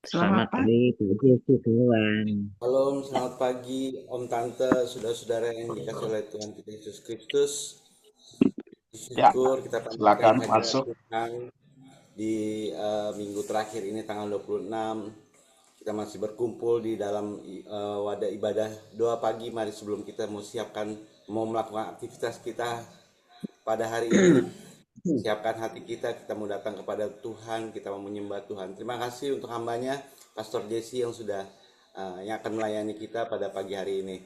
Selamat Selamat pagi, pagi, Puji Tuhan. Halo, selamat pagi Om Tante, saudara-saudara yang dikasih oleh Tuhan kita Yesus Kristus. ya, Syukur kita panjatkan silakan kehadirat masuk. Tuhan di minggu terakhir ini tanggal 26. Kita masih berkumpul di dalam wadah ibadah doa pagi. Mari sebelum kita mau melakukan aktivitas kita pada hari ini, siapkan hati kita, kita mau datang kepada Tuhan, kita mau menyembah Tuhan. Terima kasih untuk hambanya, Pastor Jesse yang akan melayani kita pada pagi hari ini.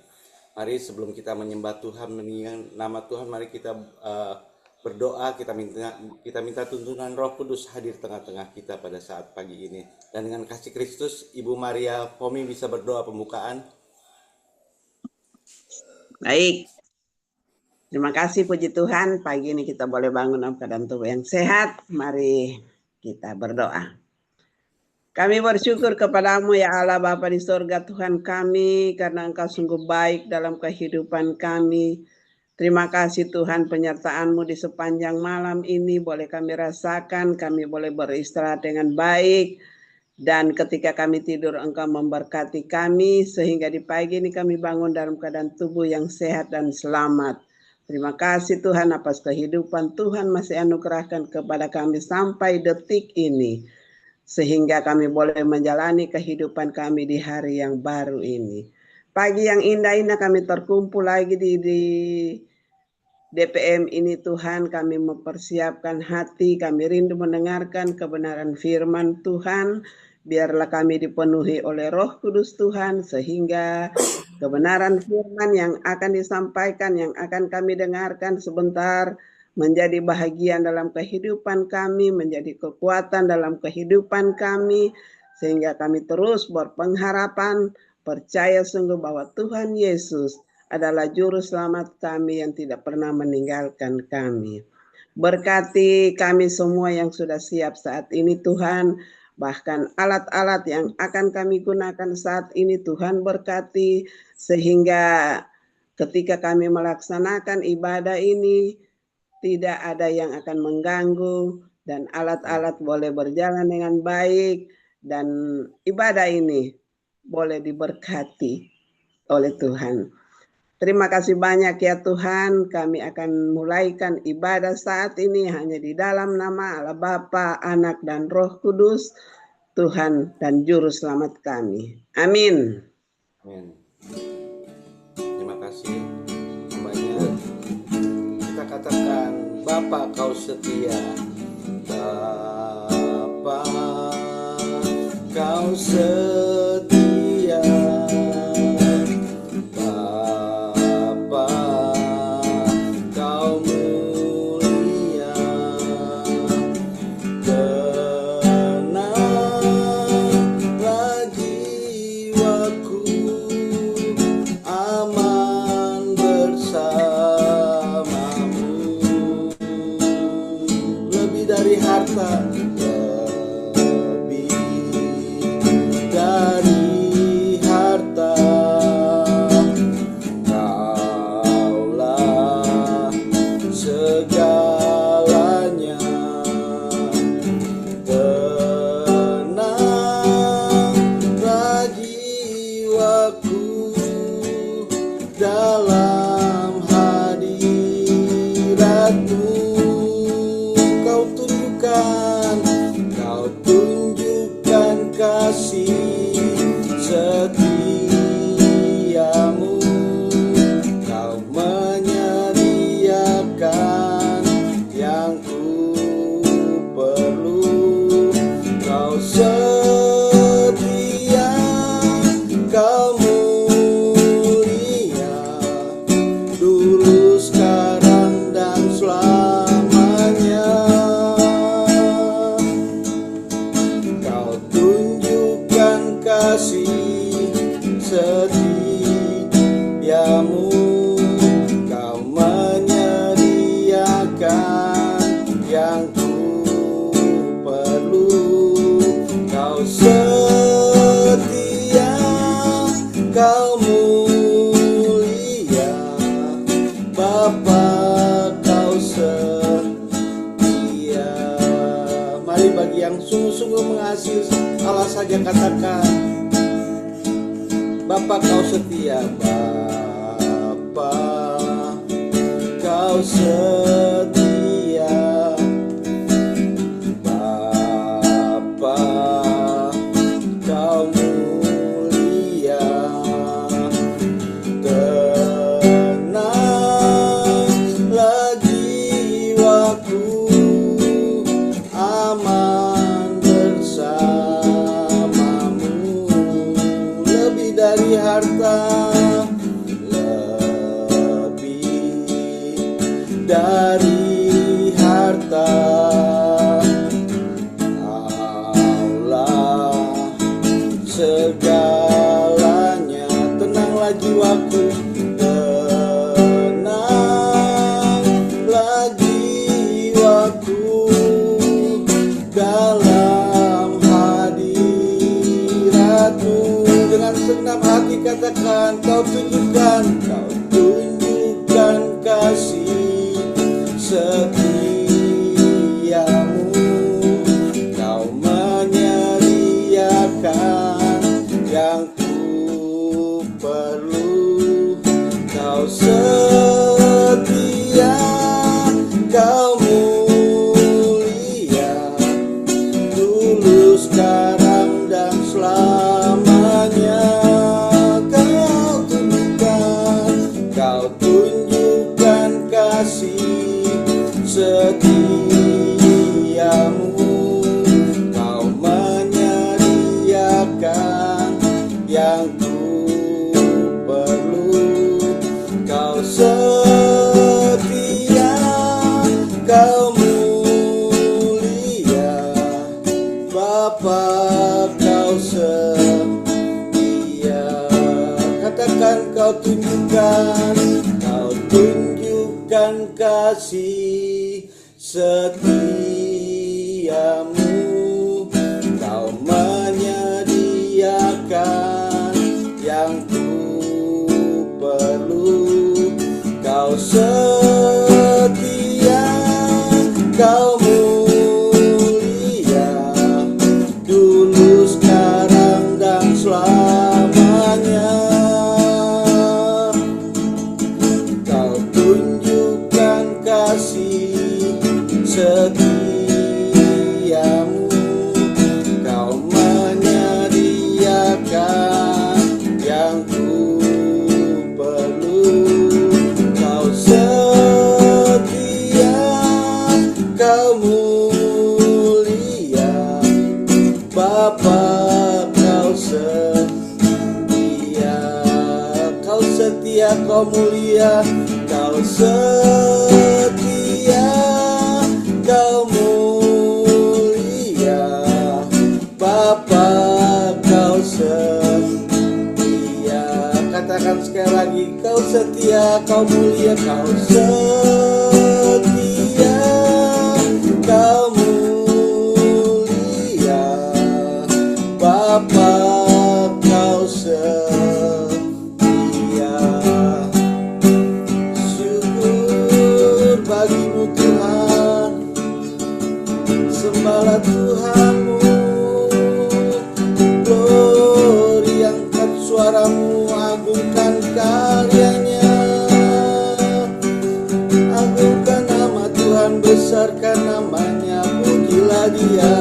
Mari sebelum kita menyembah Tuhan, meninggikan nama Tuhan, mari kita berdoa, kita minta tuntunan Roh Kudus hadir tengah-tengah kita pada saat pagi ini. Dan dengan kasih Kristus, Ibu Maria Pomi bisa berdoa pembukaan. Baik, terima kasih puji Tuhan. Pagi ini kita boleh bangun dalam keadaan tubuh yang sehat. Mari kita berdoa. Kami bersyukur kepadamu ya Allah Bapa di sorga Tuhan kami, karena Engkau sungguh baik dalam kehidupan kami. Terima kasih Tuhan penyertaan-Mu di sepanjang malam ini boleh kami rasakan, kami boleh beristirahat dengan baik. Dan ketika kami tidur Engkau memberkati kami, sehingga di pagi ini kami bangun dalam keadaan tubuh yang sehat dan selamat. Terima kasih Tuhan atas kehidupan Tuhan masih anugerahkan kepada kami sampai detik ini, sehingga kami boleh menjalani kehidupan kami di hari yang baru ini. Pagi yang indah-indah kami terkumpul lagi di DPM ini Tuhan, kami mempersiapkan hati, kami rindu mendengarkan kebenaran firman Tuhan. Biarlah kami dipenuhi oleh Roh Kudus Tuhan, sehingga kebenaran firman yang akan disampaikan, yang akan kami dengarkan sebentar, menjadi bahagian dalam kehidupan kami, menjadi kekuatan dalam kehidupan kami, sehingga kami terus berpengharapan, percaya sungguh bahwa Tuhan Yesus adalah juru selamat kami yang tidak pernah meninggalkan kami. Berkati kami semua yang sudah siap saat ini Tuhan, bahkan alat-alat yang akan kami gunakan saat ini Tuhan berkati, sehingga ketika kami melaksanakan ibadah ini tidak ada yang akan mengganggu, dan alat-alat boleh berjalan dengan baik, dan ibadah ini boleh diberkati oleh Tuhan. Terima kasih banyak ya Tuhan, kami akan mulaikan ibadah saat ini hanya di dalam nama Allah Bapa, Anak, dan Roh Kudus, Tuhan dan Juru Selamat kami. Amin. Amin. Terima kasih hambanya. Kita katakan, Bapa kau setia, Bapa kau setia, Bapa kau mulia, tenanglah jiwaku, aman bersamamu, lebih dari harta, lebih dari harta, kaulah segalanya, tenanglah jiwaku dalam hadiratmu. Kau tunjukkan kasih setiamu, kau menyediakan yang ku perlu, kau setia, kau mulia, dulu sekarang dan selamanya. Kau tunjukkan kasih saja katakan, Bapa kau setia, Bapa kau setia, Bapa kau mulia. Tenang lagi waktu, aman bersamamu. Lebih dari harta, lebih dari harta, Allah segalanya. Tenang lagi waktu, tenang lagi waktu, dalam hadirat-Mu. Dengan segenap hati katakan, kau tunjukkan kasih setiamu. Kau menyediakan yang ku perlu. Kau setia, kau mulia, dulu, sekarang, dan selamanya. Kau tunjukkan kasih setiamu. Kau menyediakan yang ku perlu. Kau setia, kau mulia, Bapa kau setia. Katakan, kau tunjukkan kasih setiamu. Kau menyediakan yang ku perlu. Kau setia, kau mulia, dulu, sekarang, dan selamanya. Kau tunjukkan kasih setiamu. Kau menyediakan yang ku perlu. Kau setia, kau mulia, Bapa kau setia. Kau setia, kau mulia, kau setia, kau mulia, Bapa kau setia. Katakan sekali lagi, kau setia, kau mulia, kau setia, kau mulia, Bapa kau setia. Syukur bagimu Tuhan, sembahlah Tuhanmu. Glory, angkat suaramu, agungkan karyanya. Agungkan nama Tuhan, besarkan namanya, pujilah Dia.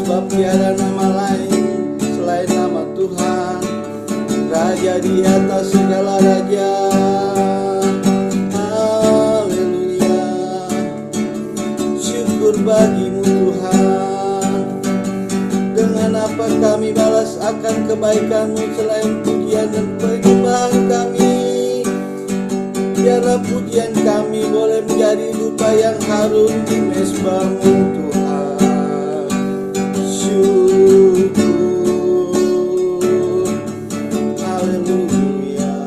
Sebab tiada nama lain selain nama Tuhan, Raja di atas segala raja. Haleluya. Syukur bagimu Tuhan. Dengan apa kami balas akan kebaikan-Mu selain pujian dan penyembahan kami? Biarlah pujian kami boleh menjadi dupa yang harum di mezbah-Mu Tuhan. Syukur. Haleluya.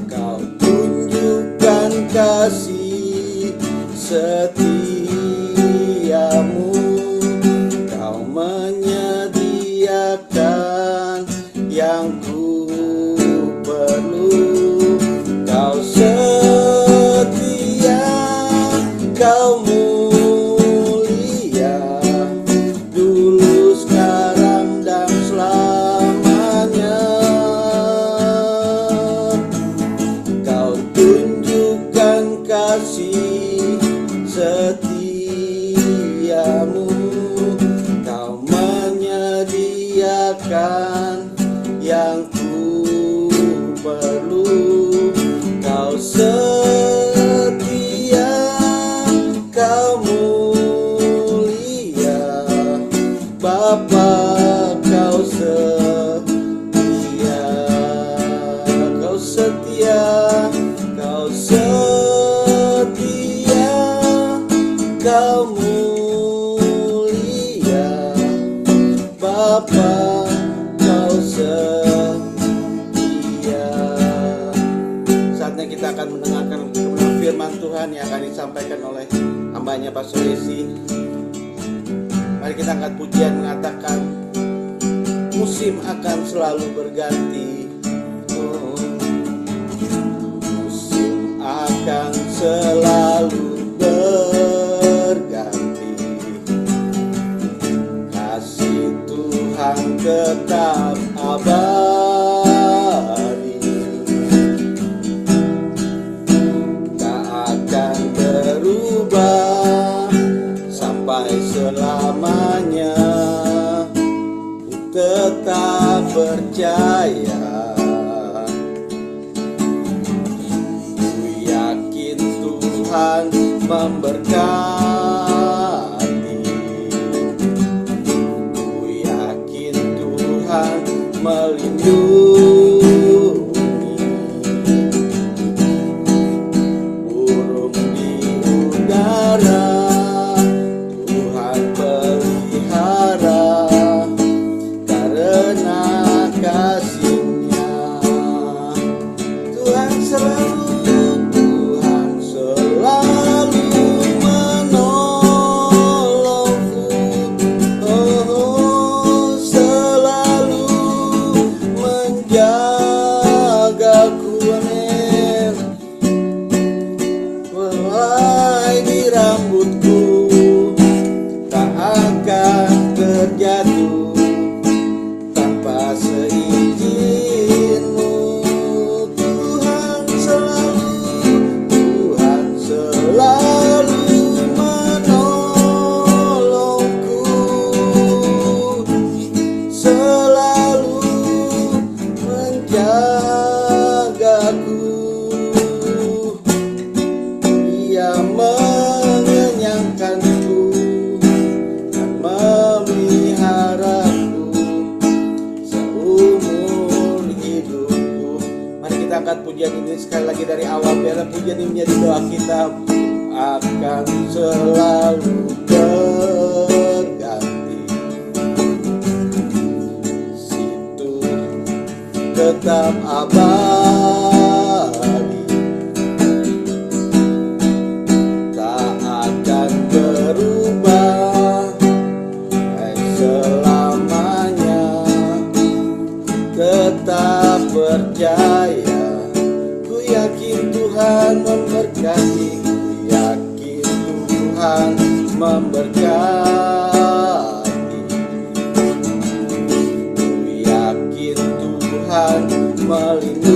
Kau tunjukkan kasih setiamu. Kau menyediakan yang ku perlu. Kau setia, kau akan yang ku perlu. Kau setia, kau mulia, Bapa, kau setia, kau setia, kau setia, kau mulia, Bapa, kau setia. Saatnya kita akan mendengarkan firman Tuhan yang akan disampaikan oleh hambanya Pastor Yesi. Mari kita angkat pujian mengatakan, musim akan selalu berganti. Oh, musim akan selalu berganti. Kasih Tuhan tetap abadi, tak akan berubah sampai selamanya. Tetap percaya, ku yakin Tuhan memberkati, ku yakin Tuhan melindungi. Burung di udara Tuhan pelihara, karena kasih-Nya Tuhan selalu menolongku. Oh, selalu menjagaku. Amin. Helai di rambutku tak akan terjatuh tanpa seizin-Mu. Tuhan selalu menolongku, selalu menjagaku. Ia mengenyangkanku dan memeliharaku seumur hidupku. Mari kita angkat pujian ini sekali lagi dari awal, biar pujian ini menjadi doa kita. Akan selalu berganti, situ tetap abadi, tak akan berubah selamanya. Tetap percaya, ku yakin Tuhan memberkati, ku yakin Tuhan memberkati, ku yakin Tuhan melindungi.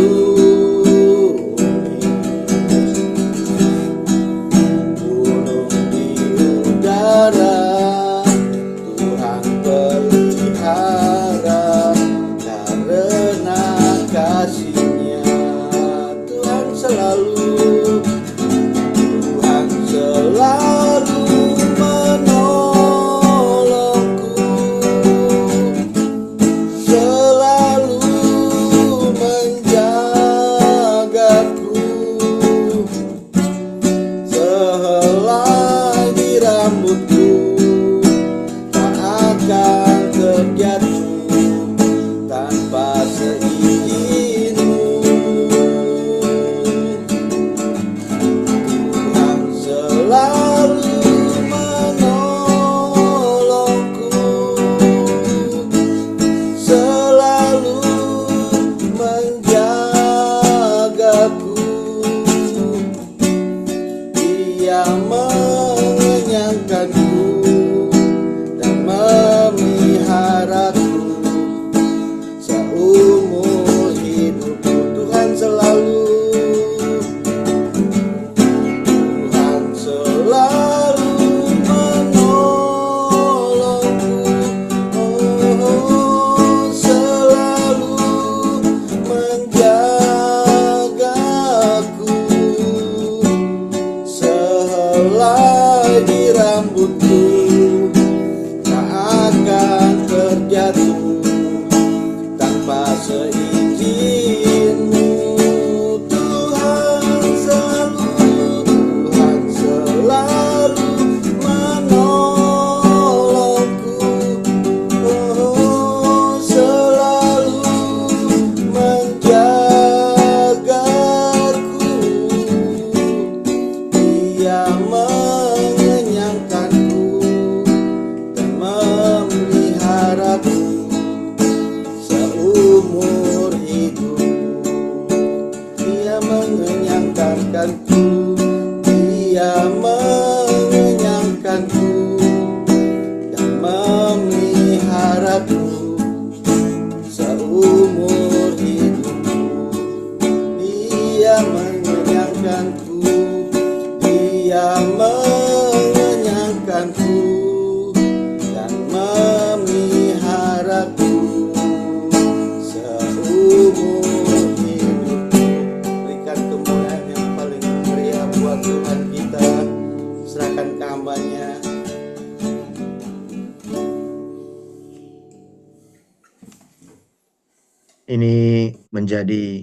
Ini menjadi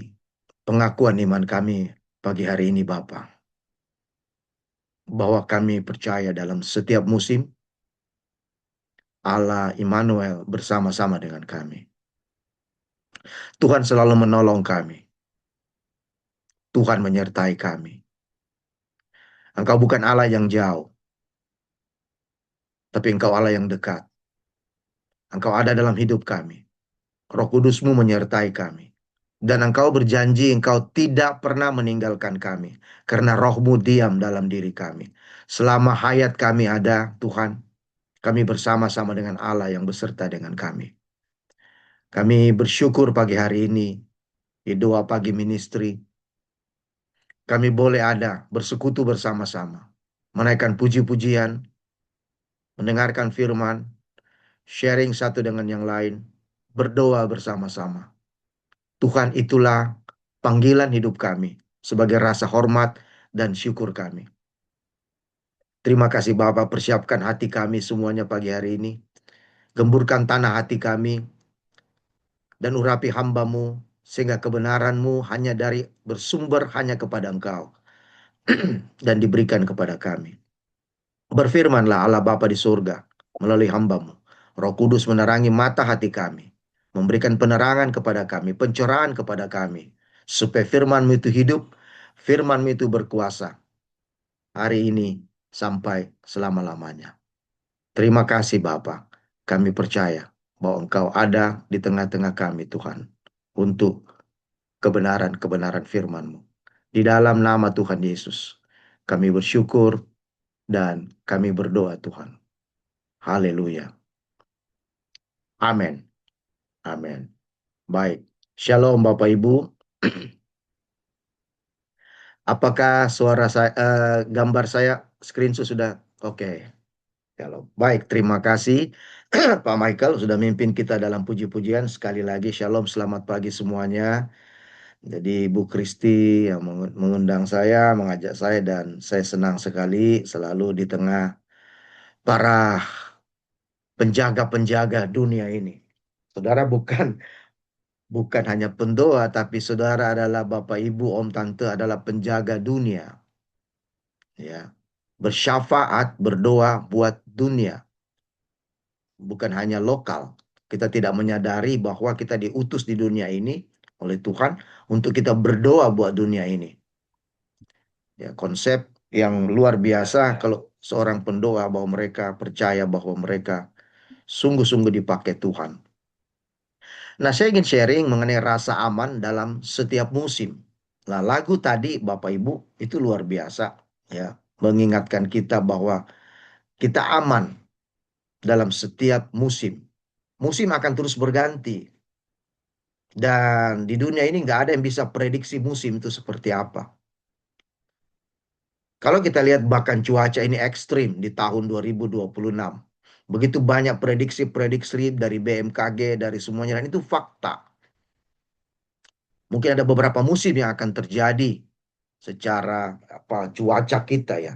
pengakuan iman kami pagi hari ini, Bapa, bahwa kami percaya dalam setiap musim Allah Immanuel bersama-sama dengan kami. Tuhan selalu menolong kami. Tuhan menyertai kami. Engkau bukan Allah yang jauh, tapi Engkau Allah yang dekat. Engkau ada dalam hidup kami. Roh Kudus-Mu menyertai kami. Dan Engkau berjanji Engkau tidak pernah meninggalkan kami. Karena Roh-Mu diam dalam diri kami. Selama hayat kami ada, Tuhan, kami bersama-sama dengan Allah yang beserta dengan kami. Kami bersyukur pagi hari ini di doa pagi ministry. Kami boleh ada bersekutu bersama-sama. Menaikkan puji-pujian, mendengarkan firman, sharing satu dengan yang lain, berdoa bersama-sama. Tuhan, itulah panggilan hidup kami sebagai rasa hormat dan syukur kami. Terima kasih Bapa, persiapkan hati kami semuanya pagi hari ini. Gemburkan tanah hati kami dan urapi hamba-Mu sehingga kebenaran-Mu hanya bersumber hanya kepada Engkau dan diberikan kepada kami. Berfirmanlah Allah Bapa di surga melalui hamba-Mu. Roh Kudus menerangi mata hati kami, memberikan penerangan kepada kami, pencerahan kepada kami, supaya firman-Mu itu hidup, firman-Mu itu berkuasa hari ini sampai selama-lamanya. Terima kasih Bapa, kami percaya bahwa Engkau ada di tengah-tengah kami Tuhan, untuk kebenaran-kebenaran firman-Mu. Di dalam nama Tuhan Yesus, kami bersyukur dan kami berdoa Tuhan. Haleluya. Amin. Amin. Baik. Shalom Bapak Ibu. Apakah suara saya, gambar saya, screenshot sudah oke? Shalom. Baik, terima kasih Pak Michael sudah memimpin kita dalam puji-pujian. Sekali lagi shalom, selamat pagi semuanya. Jadi Bu Kristi yang mengundang saya, mengajak saya, dan saya senang sekali selalu di tengah para penjaga-penjaga dunia ini. Saudara bukan hanya pendoa, tapi saudara adalah Bapak Ibu, Om Tante adalah penjaga dunia. Ya. Bersyafaat, berdoa buat dunia. Bukan hanya lokal. Kita tidak menyadari bahwa kita diutus di dunia ini oleh Tuhan untuk kita berdoa buat dunia ini. Ya, konsep yang luar biasa kalau seorang pendoa, bahwa mereka percaya bahwa mereka sungguh-sungguh dipakai Tuhan. Nah, saya ingin sharing mengenai rasa aman dalam setiap musim. Nah, lagu tadi Bapak Ibu itu luar biasa ya, mengingatkan kita bahwa kita aman dalam setiap musim. Musim akan terus berganti. Dan di dunia ini nggak ada yang bisa prediksi musim itu seperti apa. Kalau kita lihat bahkan cuaca ini ekstrim di tahun 2026. Begitu banyak prediksi-prediksi dari BMKG, dari semuanya, dan itu fakta. Mungkin ada beberapa musim yang akan terjadi secara cuaca kita ya.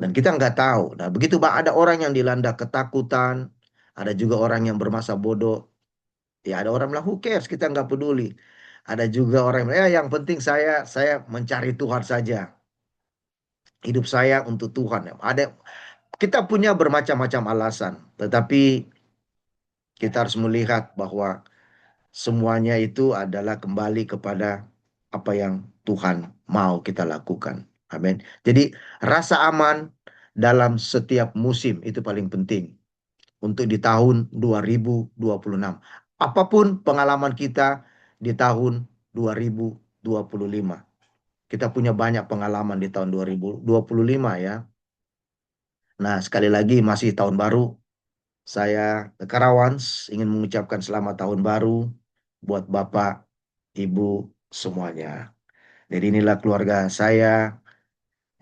Dan kita nggak tahu. Nah, begitu ada orang yang dilanda ketakutan, ada juga orang yang bermasa bodoh. Ya, ada orang bilang who cares, kita nggak peduli. Ada juga orang yang bilang, ya yang penting saya mencari Tuhan saja. Hidup saya untuk Tuhan. Kita punya bermacam-macam alasan, tetapi kita harus melihat bahwa semuanya itu adalah kembali kepada apa yang Tuhan mau kita lakukan. Amin. Jadi rasa aman dalam setiap musim itu paling penting untuk di tahun 2026. Apapun pengalaman kita di tahun 2025. Kita punya banyak pengalaman di tahun 2025 ya. Nah, sekali lagi masih tahun baru. Saya Karawan ingin mengucapkan selamat tahun baru buat Bapak, Ibu semuanya. Jadi inilah keluarga saya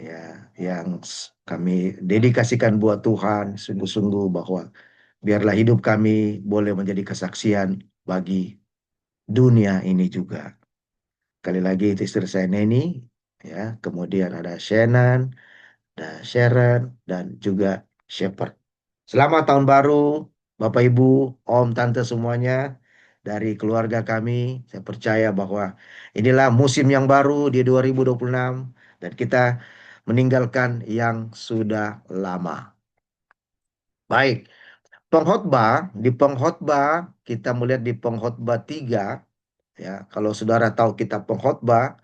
ya, yang kami dedikasikan buat Tuhan, sungguh-sungguh bahwa biarlah hidup kami boleh menjadi kesaksian bagi dunia ini juga. Sekali lagi itu istri saya Neni, ya, kemudian ada Shannon, ada Sharon, dan juga Shepherd. Selamat tahun baru Bapak Ibu, Om Tante semuanya. dari keluarga kami. Saya percaya bahwa inilah musim yang baru di 2026 dan kita meninggalkan yang sudah lama. Baik, pengkhotbah, di pengkhotbah kita melihat di pengkhotbah 3 ya. Kalau saudara tahu kitab pengkhotbah,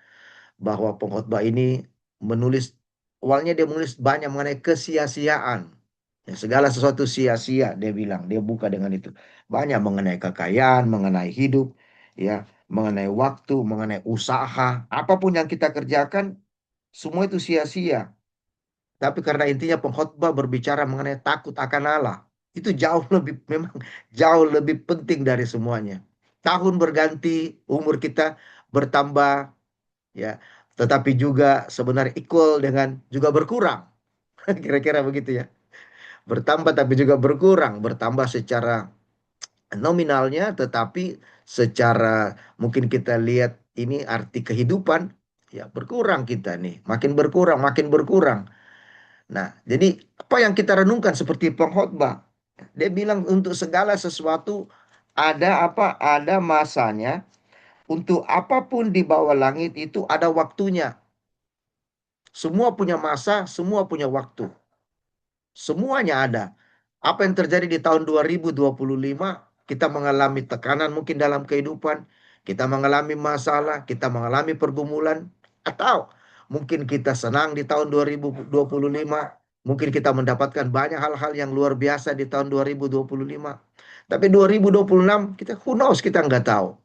bahwa pengkhotbah ini menulis, awalnya dia menulis banyak mengenai kesia-siaan. Ya, segala sesuatu sia-sia dia bilang, dia buka dengan itu. Banyak mengenai kekayaan, mengenai hidup, ya, mengenai waktu, mengenai usaha, apapun yang kita kerjakan, semua itu sia-sia. Tapi karena intinya pengkhotbah berbicara mengenai takut akan Allah. Itu jauh lebih, memang jauh lebih penting dari semuanya. Tahun berganti, umur kita bertambah, ya, tetapi juga sebenarnya equal dengan juga berkurang. Kira-kira begitu ya. Bertambah tapi juga berkurang, bertambah secara nominalnya, tetapi secara mungkin kita lihat ini arti kehidupan, ya berkurang kita nih, makin berkurang, makin berkurang. Nah, jadi apa yang kita renungkan seperti pengkhotbah, dia bilang untuk segala sesuatu ada apa? Ada masanya. Untuk apapun di bawah langit itu ada waktunya. Semua punya masa, semua punya waktu. Semuanya ada. Apa yang terjadi di tahun 2025, kita mengalami tekanan mungkin dalam kehidupan, kita mengalami masalah, kita mengalami pergumulan, atau mungkin kita senang di tahun 2025, mungkin kita mendapatkan banyak hal-hal yang luar biasa di tahun 2025. Tapi 2026 kita who knows, kita nggak tahu.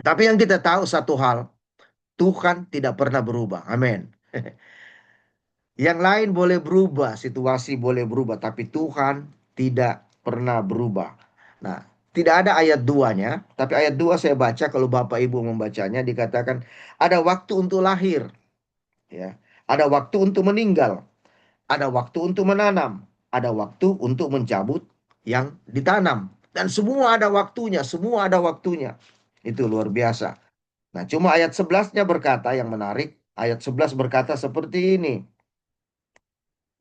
Tapi yang kita tahu satu hal, Tuhan tidak pernah berubah. Amin. Yang lain boleh berubah, situasi boleh berubah, tapi Tuhan tidak pernah berubah. Nah, tidak ada ayat 2-nya, tapi ayat 2 saya baca, kalau Bapak Ibu membacanya dikatakan ada waktu untuk lahir, ya. Ada waktu untuk meninggal, ada waktu untuk menanam, ada waktu untuk mencabut yang ditanam. Dan semua ada waktunya, semua ada waktunya. Itu luar biasa. Nah, cuma ayat 11-nya berkata yang menarik, ayat 11 berkata seperti ini.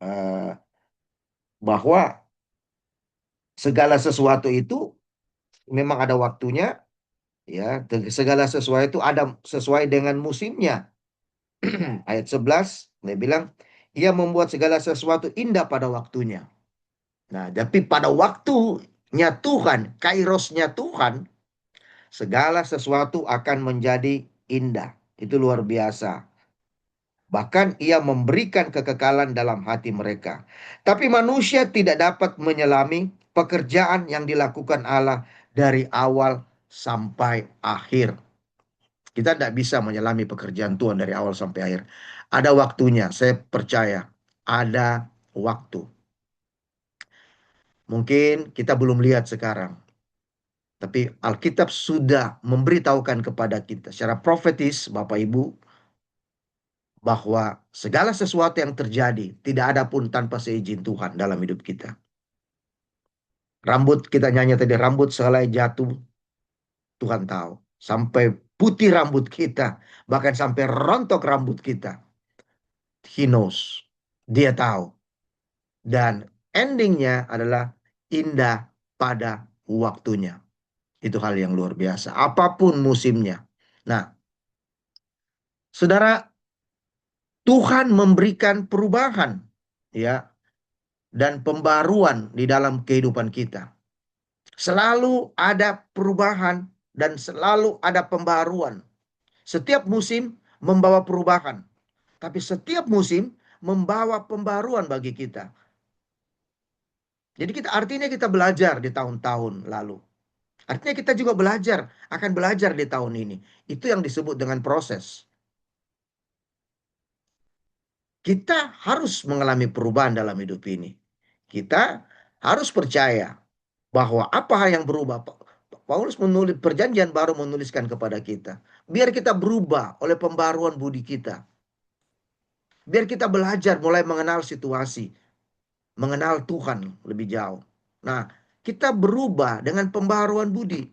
Eh, bahwa segala sesuatu itu memang ada waktunya, ya. Segala sesuatu itu ada sesuai dengan musimnya. Ayat 11 dia bilang, ia membuat segala sesuatu indah pada waktunya. Nah, tapi pada waktunya Tuhan, kairosnya Tuhan, segala sesuatu akan menjadi indah. Itu luar biasa. Bahkan ia memberikan kekekalan dalam hati mereka. Tapi manusia tidak dapat menyelami pekerjaan yang dilakukan Allah dari awal sampai akhir. Kita tidak bisa menyelami pekerjaan Tuhan dari awal sampai akhir. Ada waktunya, saya percaya. Ada waktu. Mungkin kita belum lihat sekarang. Tapi Alkitab sudah memberitahukan kepada kita secara profetis, Bapak Ibu, bahwa segala sesuatu yang terjadi tidak ada pun tanpa seizin Tuhan dalam hidup kita. Rambut, kita nyanyi tadi, rambut sehelai jatuh, Tuhan tahu. Sampai putih rambut kita, bahkan sampai rontok rambut kita, He knows. Dia tahu. Dan endingnya adalah indah pada waktunya. Itu hal yang luar biasa. Apapun musimnya. Nah, saudara, Tuhan memberikan perubahan, ya, dan pembaruan di dalam kehidupan kita. Selalu ada perubahan dan selalu ada pembaruan. Setiap musim membawa perubahan, tapi setiap musim membawa pembaruan bagi kita. Jadi artinya kita belajar di tahun-tahun lalu. Artinya kita juga akan belajar di tahun ini. Itu yang disebut dengan proses. Kita harus mengalami perubahan dalam hidup ini. Kita harus percaya bahwa apa yang berubah. Paulus menulis perjanjian baru, menuliskan kepada kita. Biar kita berubah oleh pembaruan budi kita. Biar kita belajar mulai mengenal situasi. Mengenal Tuhan lebih jauh. Nah, kita berubah dengan pembaruan budi.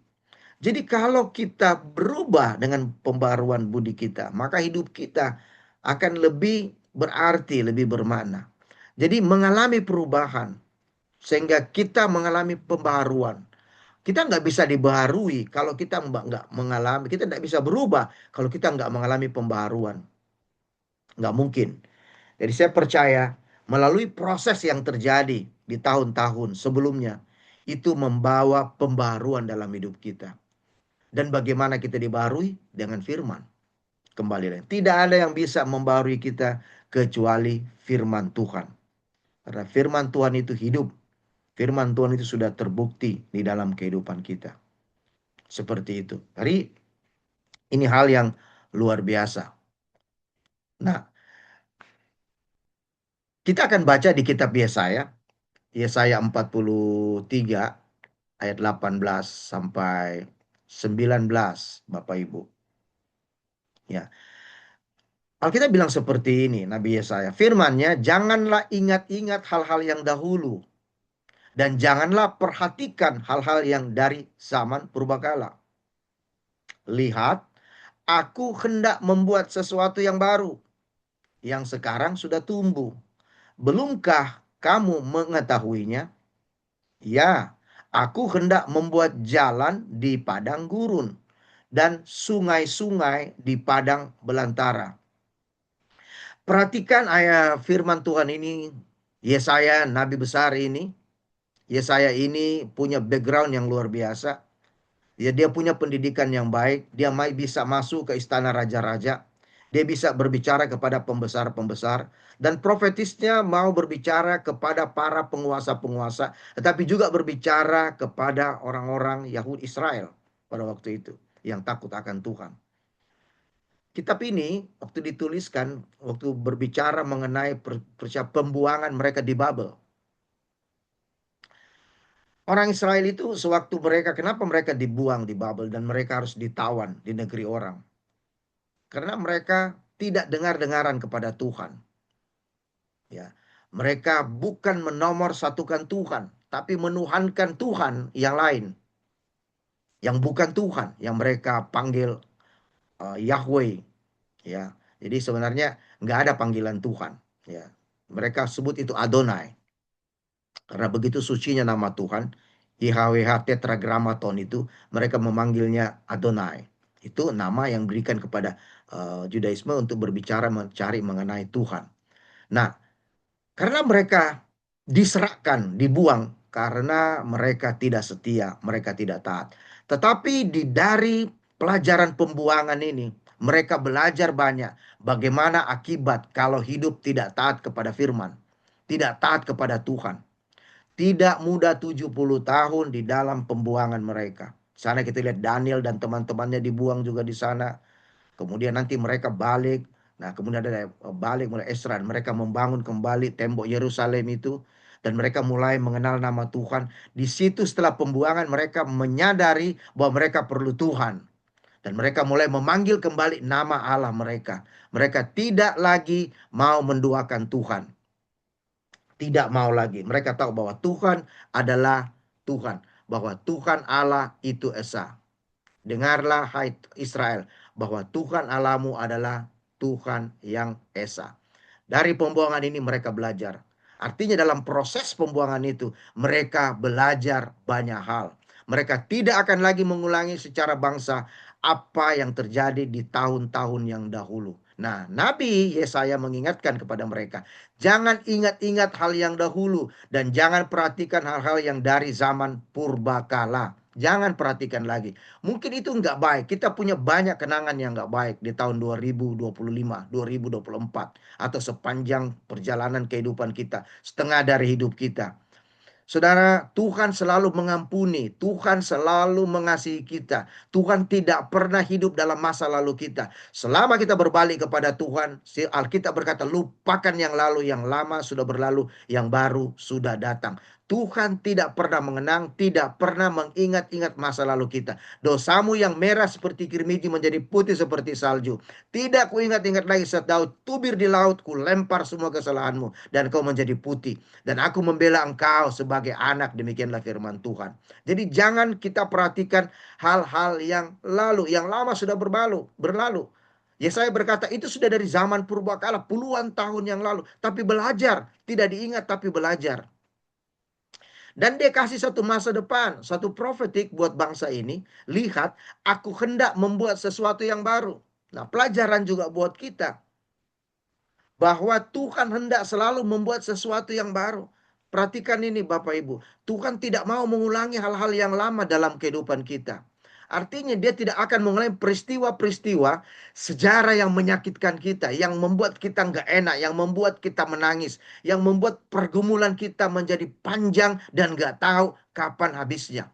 Jadi kalau kita berubah dengan pembaruan budi kita, maka hidup kita akan lebih berarti, lebih bermakna. Jadi mengalami perubahan, sehingga kita mengalami pembaruan. Kita nggak bisa dibaharui kalau kita nggak mengalami, kita nggak bisa berubah kalau kita nggak mengalami pembaharuan. Nggak mungkin. Jadi saya percaya melalui proses yang terjadi di tahun-tahun sebelumnya, itu membawa pembaharuan dalam hidup kita. Dan bagaimana kita dibaharui? Dengan firman. Kembali lagi. Tidak ada yang bisa membaharui kita kecuali firman Tuhan. Karena firman Tuhan itu hidup. Firman Tuhan itu sudah terbukti di dalam kehidupan kita. Seperti itu. Jadi ini hal yang luar biasa. Nah, kita akan baca di kitab Yesaya. Yesaya 43 ayat 18 sampai 19, Bapak Ibu. Ya. Alkitab bilang seperti ini, Nabi Yesaya. Firman-Nya, janganlah ingat-ingat hal-hal yang dahulu. Dan janganlah perhatikan hal-hal yang dari zaman purbakala. Lihat, aku hendak membuat sesuatu yang baru. Yang sekarang sudah tumbuh. Belumkah kamu mengetahuinya? Ya, aku hendak membuat jalan di padang gurun dan sungai-sungai di padang belantara. Perhatikan ayat firman Tuhan ini. Yesaya, nabi besar ini. Yesaya ini punya background yang luar biasa. Ya, dia punya pendidikan yang baik. Dia bisa masuk ke istana raja-raja. Dia bisa berbicara kepada pembesar-pembesar. Dan profetisnya mau berbicara kepada para penguasa-penguasa. Tetapi juga berbicara kepada orang-orang Yahudi Israel pada waktu itu. Yang takut akan Tuhan. Kitab ini waktu dituliskan, waktu berbicara mengenai pembuangan mereka di Babel. Orang Israel itu sewaktu kenapa mereka dibuang di Babel dan mereka harus ditawan di negeri orang? Karena mereka tidak dengar-dengaran kepada Tuhan. Ya, mereka bukan menomorsatukan Tuhan, tapi menuhankan Tuhan yang lain. Yang bukan Tuhan, yang mereka panggil Yahweh. Ya, jadi sebenarnya nggak ada panggilan Tuhan. Ya, mereka sebut itu Adonai. Karena begitu sucinya nama Tuhan, YHWH Tetragrammaton itu, mereka memanggilnya Adonai. Itu nama yang diberikan kepada Judaisme untuk berbicara mencari mengenai Tuhan. Nah, karena mereka diserahkan, dibuang karena mereka tidak setia, mereka tidak taat. Tetapi dari pelajaran pembuangan ini, mereka belajar banyak bagaimana akibat kalau hidup tidak taat kepada firman, tidak taat kepada Tuhan. Tidak mudah 70 tahun di dalam pembuangan mereka. Sana kita lihat Daniel dan teman-temannya dibuang juga di sana. Kemudian nanti mereka balik. Nah, kemudian ada balik mulai Esra. Mereka membangun kembali tembok Yerusalem itu. Dan mereka mulai mengenal nama Tuhan. Di situ setelah pembuangan mereka menyadari bahwa mereka perlu Tuhan. Dan mereka mulai memanggil kembali nama Allah mereka. Mereka tidak lagi mau menduakan Tuhan. Tidak mau lagi. Mereka tahu bahwa Tuhan adalah Tuhan. Bahwa Tuhan Allah itu Esa. Dengarlah hai Israel, bahwa Tuhan Allahmu adalah Tuhan yang Esa. Dari pembuangan ini mereka belajar. Artinya dalam proses pembuangan itu mereka belajar banyak hal. Mereka tidak akan lagi mengulangi secara bangsa apa yang terjadi di tahun-tahun yang dahulu. Nah, Nabi Yesaya mengingatkan kepada mereka, jangan ingat-ingat hal yang dahulu dan jangan perhatikan hal-hal yang dari zaman purbakala. Jangan perhatikan lagi. Mungkin itu nggak baik. Kita punya banyak kenangan yang nggak baik di tahun 2025, 2024. Atau sepanjang perjalanan kehidupan kita. Setengah dari hidup kita. Saudara, Tuhan selalu mengampuni. Tuhan selalu mengasihi kita. Tuhan tidak pernah hidup dalam masa lalu kita. Selama kita berbalik kepada Tuhan, Alkitab berkata, lupakan yang lalu, yang lama sudah berlalu, yang baru sudah datang. Tuhan tidak pernah mengenang, tidak pernah mengingat-ingat masa lalu kita. Dosamu yang merah seperti kirmiji menjadi putih seperti salju. Tidak kuingat-ingat lagi saat Daud tubir di laut, ku lempar semua kesalahanmu dan kau menjadi putih. Dan aku membela engkau sebagai anak, demikianlah firman Tuhan. Jadi jangan kita perhatikan hal-hal yang lalu, yang lama sudah berlalu. Yesaya berkata itu sudah dari zaman purbakala, puluhan tahun yang lalu. Tapi belajar, tidak diingat tapi belajar. Dan dia kasih satu masa depan, satu profetik buat bangsa ini. Lihat, aku hendak membuat sesuatu yang baru. Nah, pelajaran juga buat kita. Bahwa Tuhan hendak selalu membuat sesuatu yang baru. Perhatikan ini Bapak Ibu. Tuhan tidak mau mengulangi hal-hal yang lama dalam kehidupan kita. Artinya dia tidak akan mengulangi peristiwa-peristiwa sejarah yang menyakitkan kita. Yang membuat kita nggak enak. Yang membuat kita menangis. Yang membuat pergumulan kita menjadi panjang dan nggak tahu kapan habisnya.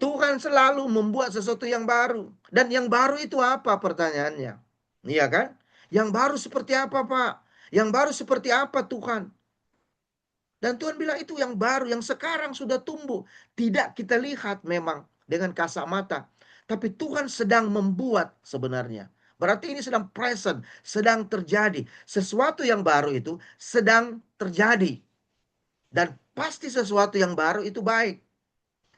Tuhan selalu membuat sesuatu yang baru. Dan yang baru itu apa pertanyaannya? Iya kan? Yang baru seperti apa Pak? Yang baru seperti apa Tuhan? Dan Tuhan bilang itu yang baru, yang sekarang sudah tumbuh. Tidak kita lihat memang dengan kasat mata. Tapi Tuhan sedang membuat sebenarnya. Berarti ini sedang present, sedang terjadi. Sesuatu yang baru itu sedang terjadi. Dan pasti sesuatu yang baru itu baik.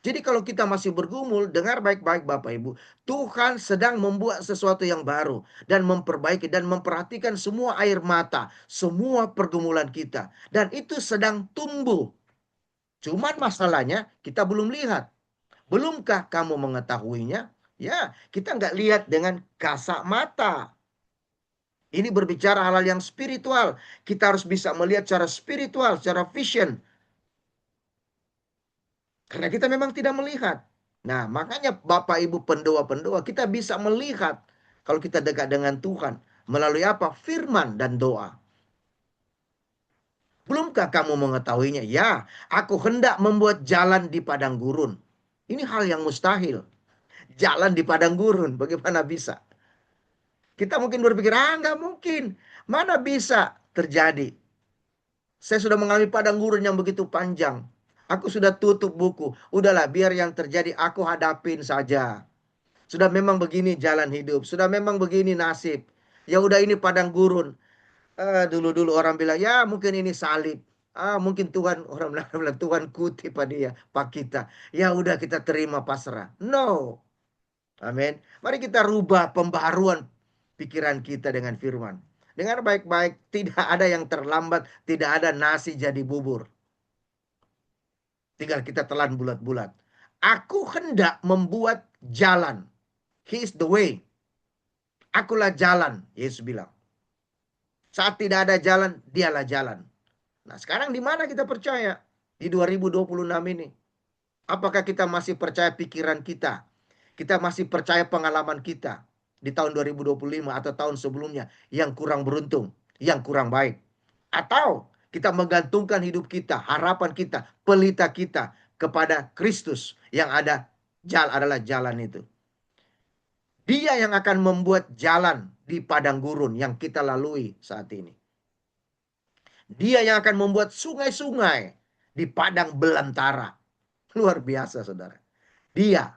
Jadi kalau kita masih bergumul, dengar baik-baik Bapak Ibu. Tuhan sedang membuat sesuatu yang baru. Dan memperbaiki dan memperhatikan semua air mata. Semua pergumulan kita. Dan itu sedang tumbuh. Cuman masalahnya kita belum lihat. Belumkah kamu mengetahuinya? Ya, kita nggak lihat dengan kasat mata. Ini berbicara hal-hal yang spiritual. Kita harus bisa melihat secara spiritual, secara vision. Karena kita memang tidak melihat. Nah, makanya Bapak Ibu pendoa-pendoa, kita bisa melihat kalau kita dekat dengan Tuhan. Melalui apa? Firman dan doa. Belumkah kamu mengetahuinya? Ya, aku hendak membuat jalan di padang gurun. Ini hal yang mustahil. Jalan di padang gurun, bagaimana bisa? Kita mungkin berpikir, nggak mungkin. Mana bisa terjadi? Saya sudah mengalami padang gurun yang begitu panjang. Aku sudah tutup buku. Udahlah, biar yang terjadi aku hadapin saja. Sudah memang begini jalan hidup. Sudah memang begini nasib. Ya udah ini padang gurun. Dulu-dulu orang bilang, ya mungkin ini salib. Mungkin Tuhan, orang bilang Tuhan kutip pada dia, Pak kita. Ya udah kita terima pasrah. No. Amin. Mari kita rubah pembaharuan pikiran kita dengan firman. Dengar baik-baik, tidak ada yang terlambat, tidak ada nasi jadi bubur. Tinggal kita telan bulat-bulat. Aku hendak membuat jalan. He is the way. Akulah jalan, Yesus bilang. Saat tidak ada jalan, dialah jalan. Nah, sekarang di mana kita percaya? Di 2026 ini. Apakah kita masih percaya pikiran kita? Kita masih percaya pengalaman kita di tahun 2025 atau tahun sebelumnya yang kurang beruntung, yang kurang baik? Atau kita menggantungkan hidup kita, harapan kita, pelita kita kepada Kristus yang adalah jalan itu. Dia yang akan membuat jalan di padang gurun yang kita lalui saat ini. Dia yang akan membuat sungai-sungai di padang belantara. Luar biasa saudara. Dia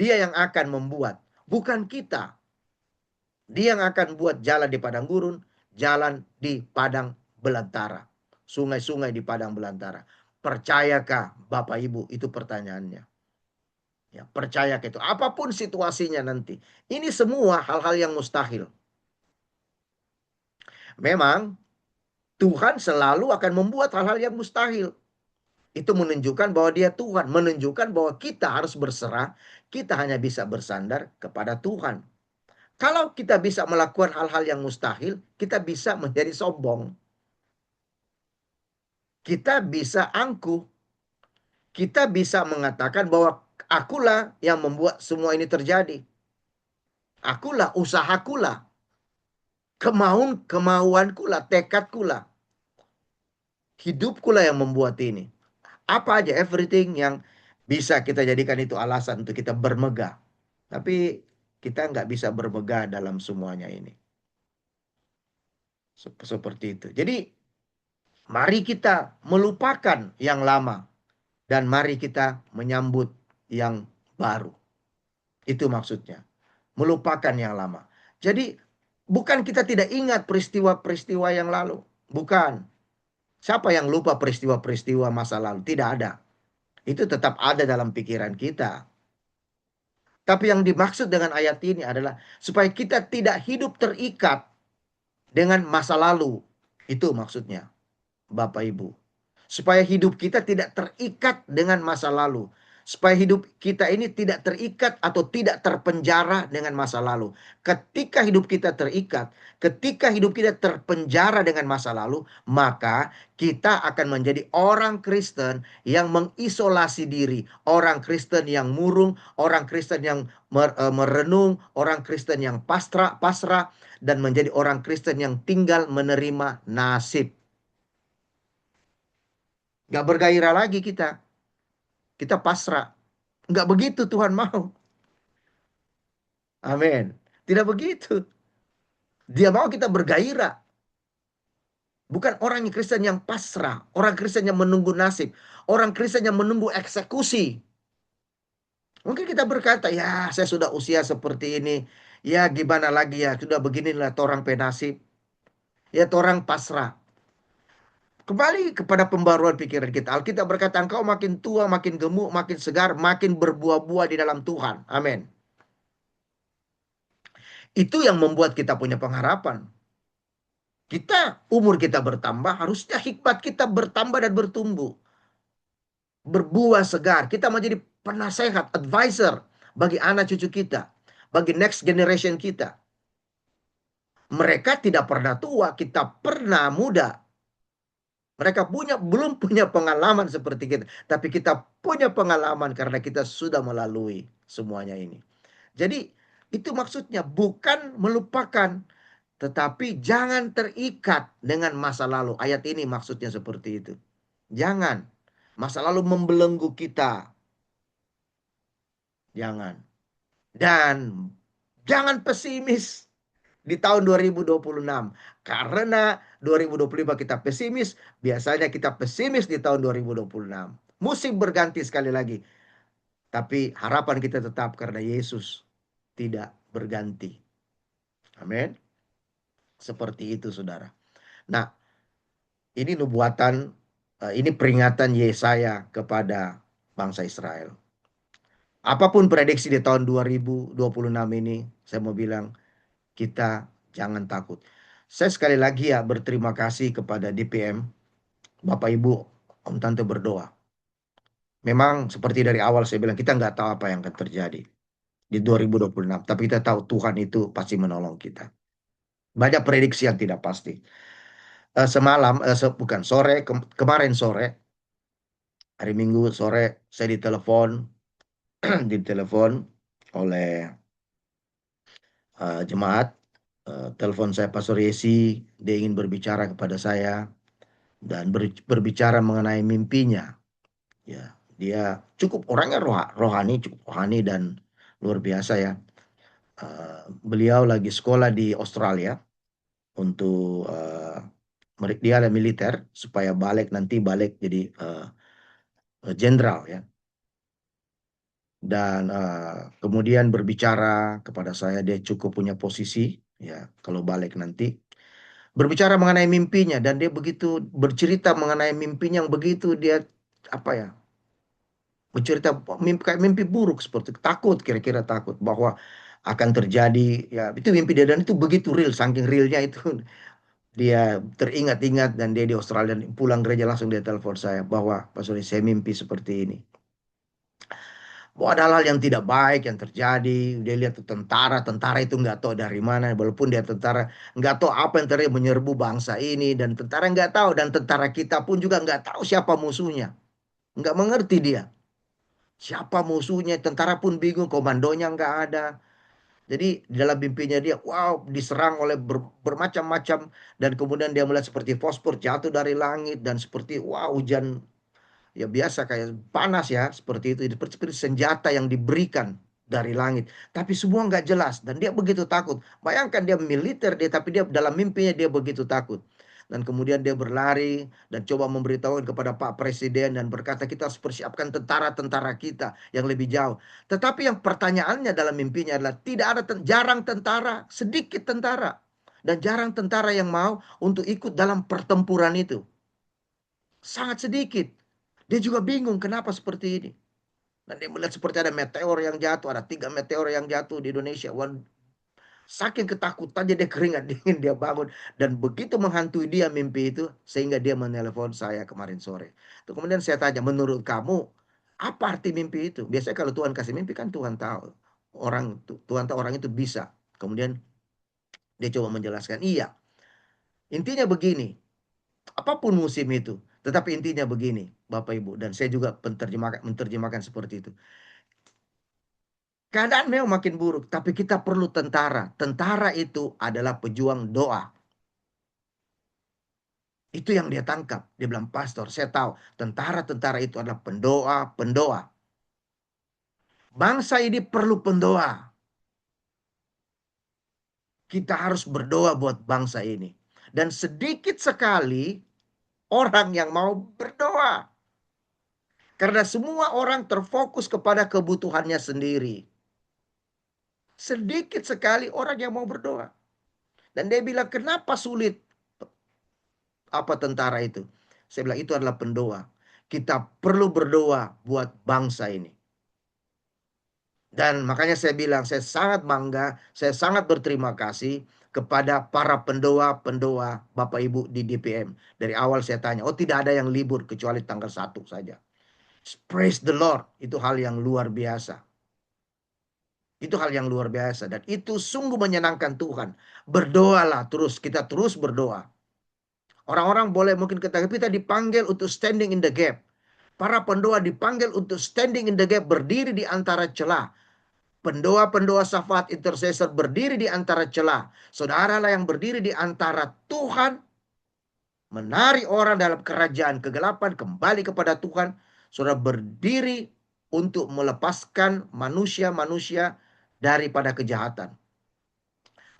yang akan membuat, bukan kita. Dia yang akan buat jalan di padang gurun, jalan di padang belantara. Sungai-sungai di padang belantara. Percayakah Bapak Ibu? Itu pertanyaannya. Ya, percayakah itu? Apapun situasinya nanti. Ini semua hal-hal yang mustahil. Memang Tuhan selalu akan membuat hal-hal yang mustahil. Itu menunjukkan bahwa dia Tuhan. Menunjukkan bahwa kita harus berserah. Kita hanya bisa bersandar kepada Tuhan. Kalau kita bisa melakukan hal-hal yang mustahil, kita bisa menjadi sombong. Kita bisa angkuh. Kita bisa mengatakan bahwa akulah yang membuat semua ini terjadi. Akulah, usahakulah. Kemauankulah, tekadkulah. Hidupkulah yang membuat ini. Apa aja, everything yang bisa kita jadikan itu alasan untuk kita bermegah. Tapi kita nggak bisa bermegah dalam semuanya ini. Seperti itu. Jadi mari kita melupakan yang lama. Dan mari kita menyambut yang baru. Itu maksudnya. Melupakan yang lama. Jadi bukan kita tidak ingat peristiwa-peristiwa yang lalu. Bukan. Siapa yang lupa peristiwa-peristiwa masa lalu? Tidak ada. Itu tetap ada dalam pikiran kita. Tapi yang dimaksud dengan ayat ini adalah supaya kita tidak hidup terikat dengan masa lalu. Itu maksudnya, Bapak Ibu. supaya hidup kita tidak terikat dengan masa lalu. Supaya hidup kita ini tidak terikat atau tidak terpenjara dengan masa lalu. Ketika hidup kita terikat, ketika hidup kita terpenjara dengan masa lalu, maka kita akan menjadi orang Kristen yang mengisolasi diri. Orang Kristen yang murung, orang Kristen yang merenung, orang Kristen yang pasrah, dan menjadi orang Kristen yang tinggal menerima nasib. Gak bergairah lagi kita. Kita pasrah. Nggak begitu Tuhan mau. Amin. Tidak begitu. Dia mau kita bergairah. Bukan orang yang Kristen yang pasrah. Orang Kristen yang menunggu nasib. Orang Kristen yang menunggu eksekusi. Mungkin kita berkata, ya saya sudah usia seperti ini. Ya gimana lagi ya. Sudah beginilah torang penasib. Ya torang pasrah. Kembali kepada pembaruan pikiran kita. Alkitab berkata, engkau makin tua, makin gemuk, makin segar, makin berbuah-buah di dalam Tuhan. Amin. Itu yang membuat kita punya pengharapan. Umur kita bertambah, harusnya hikmat kita bertambah dan bertumbuh. Berbuah segar. Kita menjadi penasehat, advisor bagi anak cucu kita. Bagi next generation kita. Mereka tidak pernah tua, kita pernah muda. Mereka belum punya pengalaman seperti kita. Tapi kita punya pengalaman karena kita sudah melalui semuanya ini. Jadi itu maksudnya bukan melupakan. Tetapi jangan terikat dengan masa lalu. Ayat ini maksudnya seperti itu. Jangan. Masa lalu membelenggu kita. Jangan. Dan jangan pesimis di tahun 2026. Karena 2025 kita pesimis. Biasanya kita pesimis di tahun 2026. Musim berganti sekali lagi. Tapi harapan kita tetap karena Yesus tidak berganti. Amin. Seperti itu saudara. Nah, ini nubuatan, ini peringatan Yesaya kepada bangsa Israel. Apapun prediksi di tahun 2026 ini, saya mau bilang, kita jangan takut. Saya sekali lagi ya berterima kasih kepada DPM, Bapak Ibu, Om Tante berdoa. Memang seperti dari awal saya bilang, kita nggak tahu apa yang akan terjadi di 2026. Tapi kita tahu Tuhan itu pasti menolong kita. Banyak prediksi yang tidak pasti. Kemarin sore, hari Minggu sore, saya ditelepon oleh jemaat. Telepon saya Pastor Yesi, dia ingin berbicara kepada saya dan berbicara mengenai mimpinya. Ya, dia cukup orangnya rohani, cukup rohani dan luar biasa ya. Beliau lagi sekolah di Australia untuk dia ada militer supaya nanti balik jadi jenderal ya. Dan kemudian berbicara kepada saya, dia cukup punya posisi ya kalau balik nanti. Berbicara mengenai mimpinya dan dia begitu bercerita mengenai mimpinya yang begitu dia bercerita mimpi buruk seperti takut, kira-kira takut bahwa akan terjadi ya, itu mimpi dia dan itu begitu real, saking realnya itu dia teringat-ingat dan dia di Australia pulang gereja langsung dia telepon saya bahwa Pak Suri saya mimpi seperti ini. Bahwa ada hal yang tidak baik yang terjadi. Dia lihat tentara itu nggak tahu dari mana. Walaupun dia tentara nggak tahu apa yang terjadi menyerbu bangsa ini. Dan tentara nggak tahu. Dan tentara kita pun juga nggak tahu siapa musuhnya. Nggak mengerti dia. Siapa musuhnya. Tentara pun bingung. Komandonya nggak ada. Jadi dalam mimpinya dia wow diserang oleh bermacam-macam. Dan kemudian dia melihat seperti fosfor jatuh dari langit. Dan seperti wow hujan. Ya biasa kayak panas ya seperti itu seperti senjata yang diberikan dari langit tapi semua nggak jelas dan dia begitu takut. Bayangkan dia militer tapi dia dalam mimpinya dia begitu takut dan kemudian dia berlari dan coba memberitahu kepada Pak Presiden dan berkata kita harus persiapkan tentara-tentara kita yang lebih jauh. Tetapi yang pertanyaannya dalam mimpinya adalah tidak ada jarang tentara, sedikit tentara dan jarang tentara yang mau untuk ikut dalam pertempuran itu. Sangat sedikit. Dia juga bingung kenapa seperti ini. Dan dia melihat seperti ada meteor yang jatuh. Ada 3 meteor yang jatuh di Indonesia. Saking ketakutannya dia keringat dingin, dia bangun. Dan begitu menghantui dia mimpi itu, sehingga dia menelepon saya kemarin sore. Tuh, kemudian saya tanya, menurut kamu, apa arti mimpi itu? Biasanya kalau Tuhan kasih mimpi kan Tuhan tahu. Tuhan tahu orang itu bisa. Kemudian dia coba menjelaskan, iya. Intinya begini, apapun musim itu. Tetapi intinya begini, Bapak Ibu. Dan saya juga menerjemahkan seperti itu. Keadaan memang makin buruk, tapi kita perlu tentara. Tentara itu adalah pejuang doa. Itu yang dia tangkap. Dia bilang, pastor, saya tahu tentara-tentara itu adalah pendoa-pendoa. Bangsa ini perlu pendoa. Kita harus berdoa buat bangsa ini. Dan sedikit sekali orang yang mau berdoa. Karena semua orang terfokus kepada kebutuhannya sendiri. Sedikit sekali orang yang mau berdoa. Dan dia bilang, kenapa sulit? Apa tentara itu? Saya bilang, itu adalah pendoa. Kita perlu berdoa buat bangsa ini. Dan makanya saya bilang, saya sangat bangga, saya sangat berterima kasih kepada para pendoa-pendoa Bapak Ibu di DPM. Dari awal saya tanya, oh tidak ada yang libur kecuali tanggal 1 saja. Praise the Lord, itu hal yang luar biasa. Itu hal yang luar biasa. Dan itu sungguh menyenangkan Tuhan. Berdoalah terus, kita terus berdoa. Orang-orang boleh mungkin kata kita dipanggil untuk standing in the gap. Para pendoa dipanggil untuk standing in the gap, berdiri di antara celah. Pendoa-pendoa syafaat intercessor berdiri di antara celah. Saudaralah yang berdiri di antara Tuhan, menarik orang dalam kerajaan kegelapan kembali kepada Tuhan. Saudara berdiri untuk melepaskan manusia-manusia daripada kejahatan.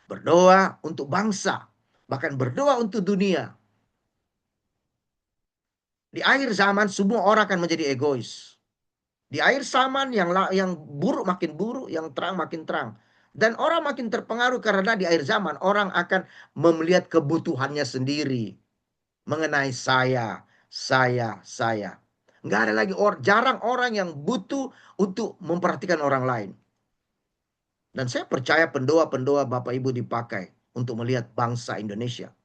Berdoa untuk bangsa, bahkan berdoa untuk dunia. Di akhir zaman semua orang akan menjadi egois. Di akhir zaman yang buruk makin buruk, yang terang makin terang. Dan orang makin terpengaruh karena di akhir zaman orang akan melihat kebutuhannya sendiri. Mengenai saya. Nggak ada lagi jarang orang yang butuh untuk memperhatikan orang lain. Dan saya percaya pendoa-pendoa Bapak Ibu dipakai untuk melihat bangsa Indonesia.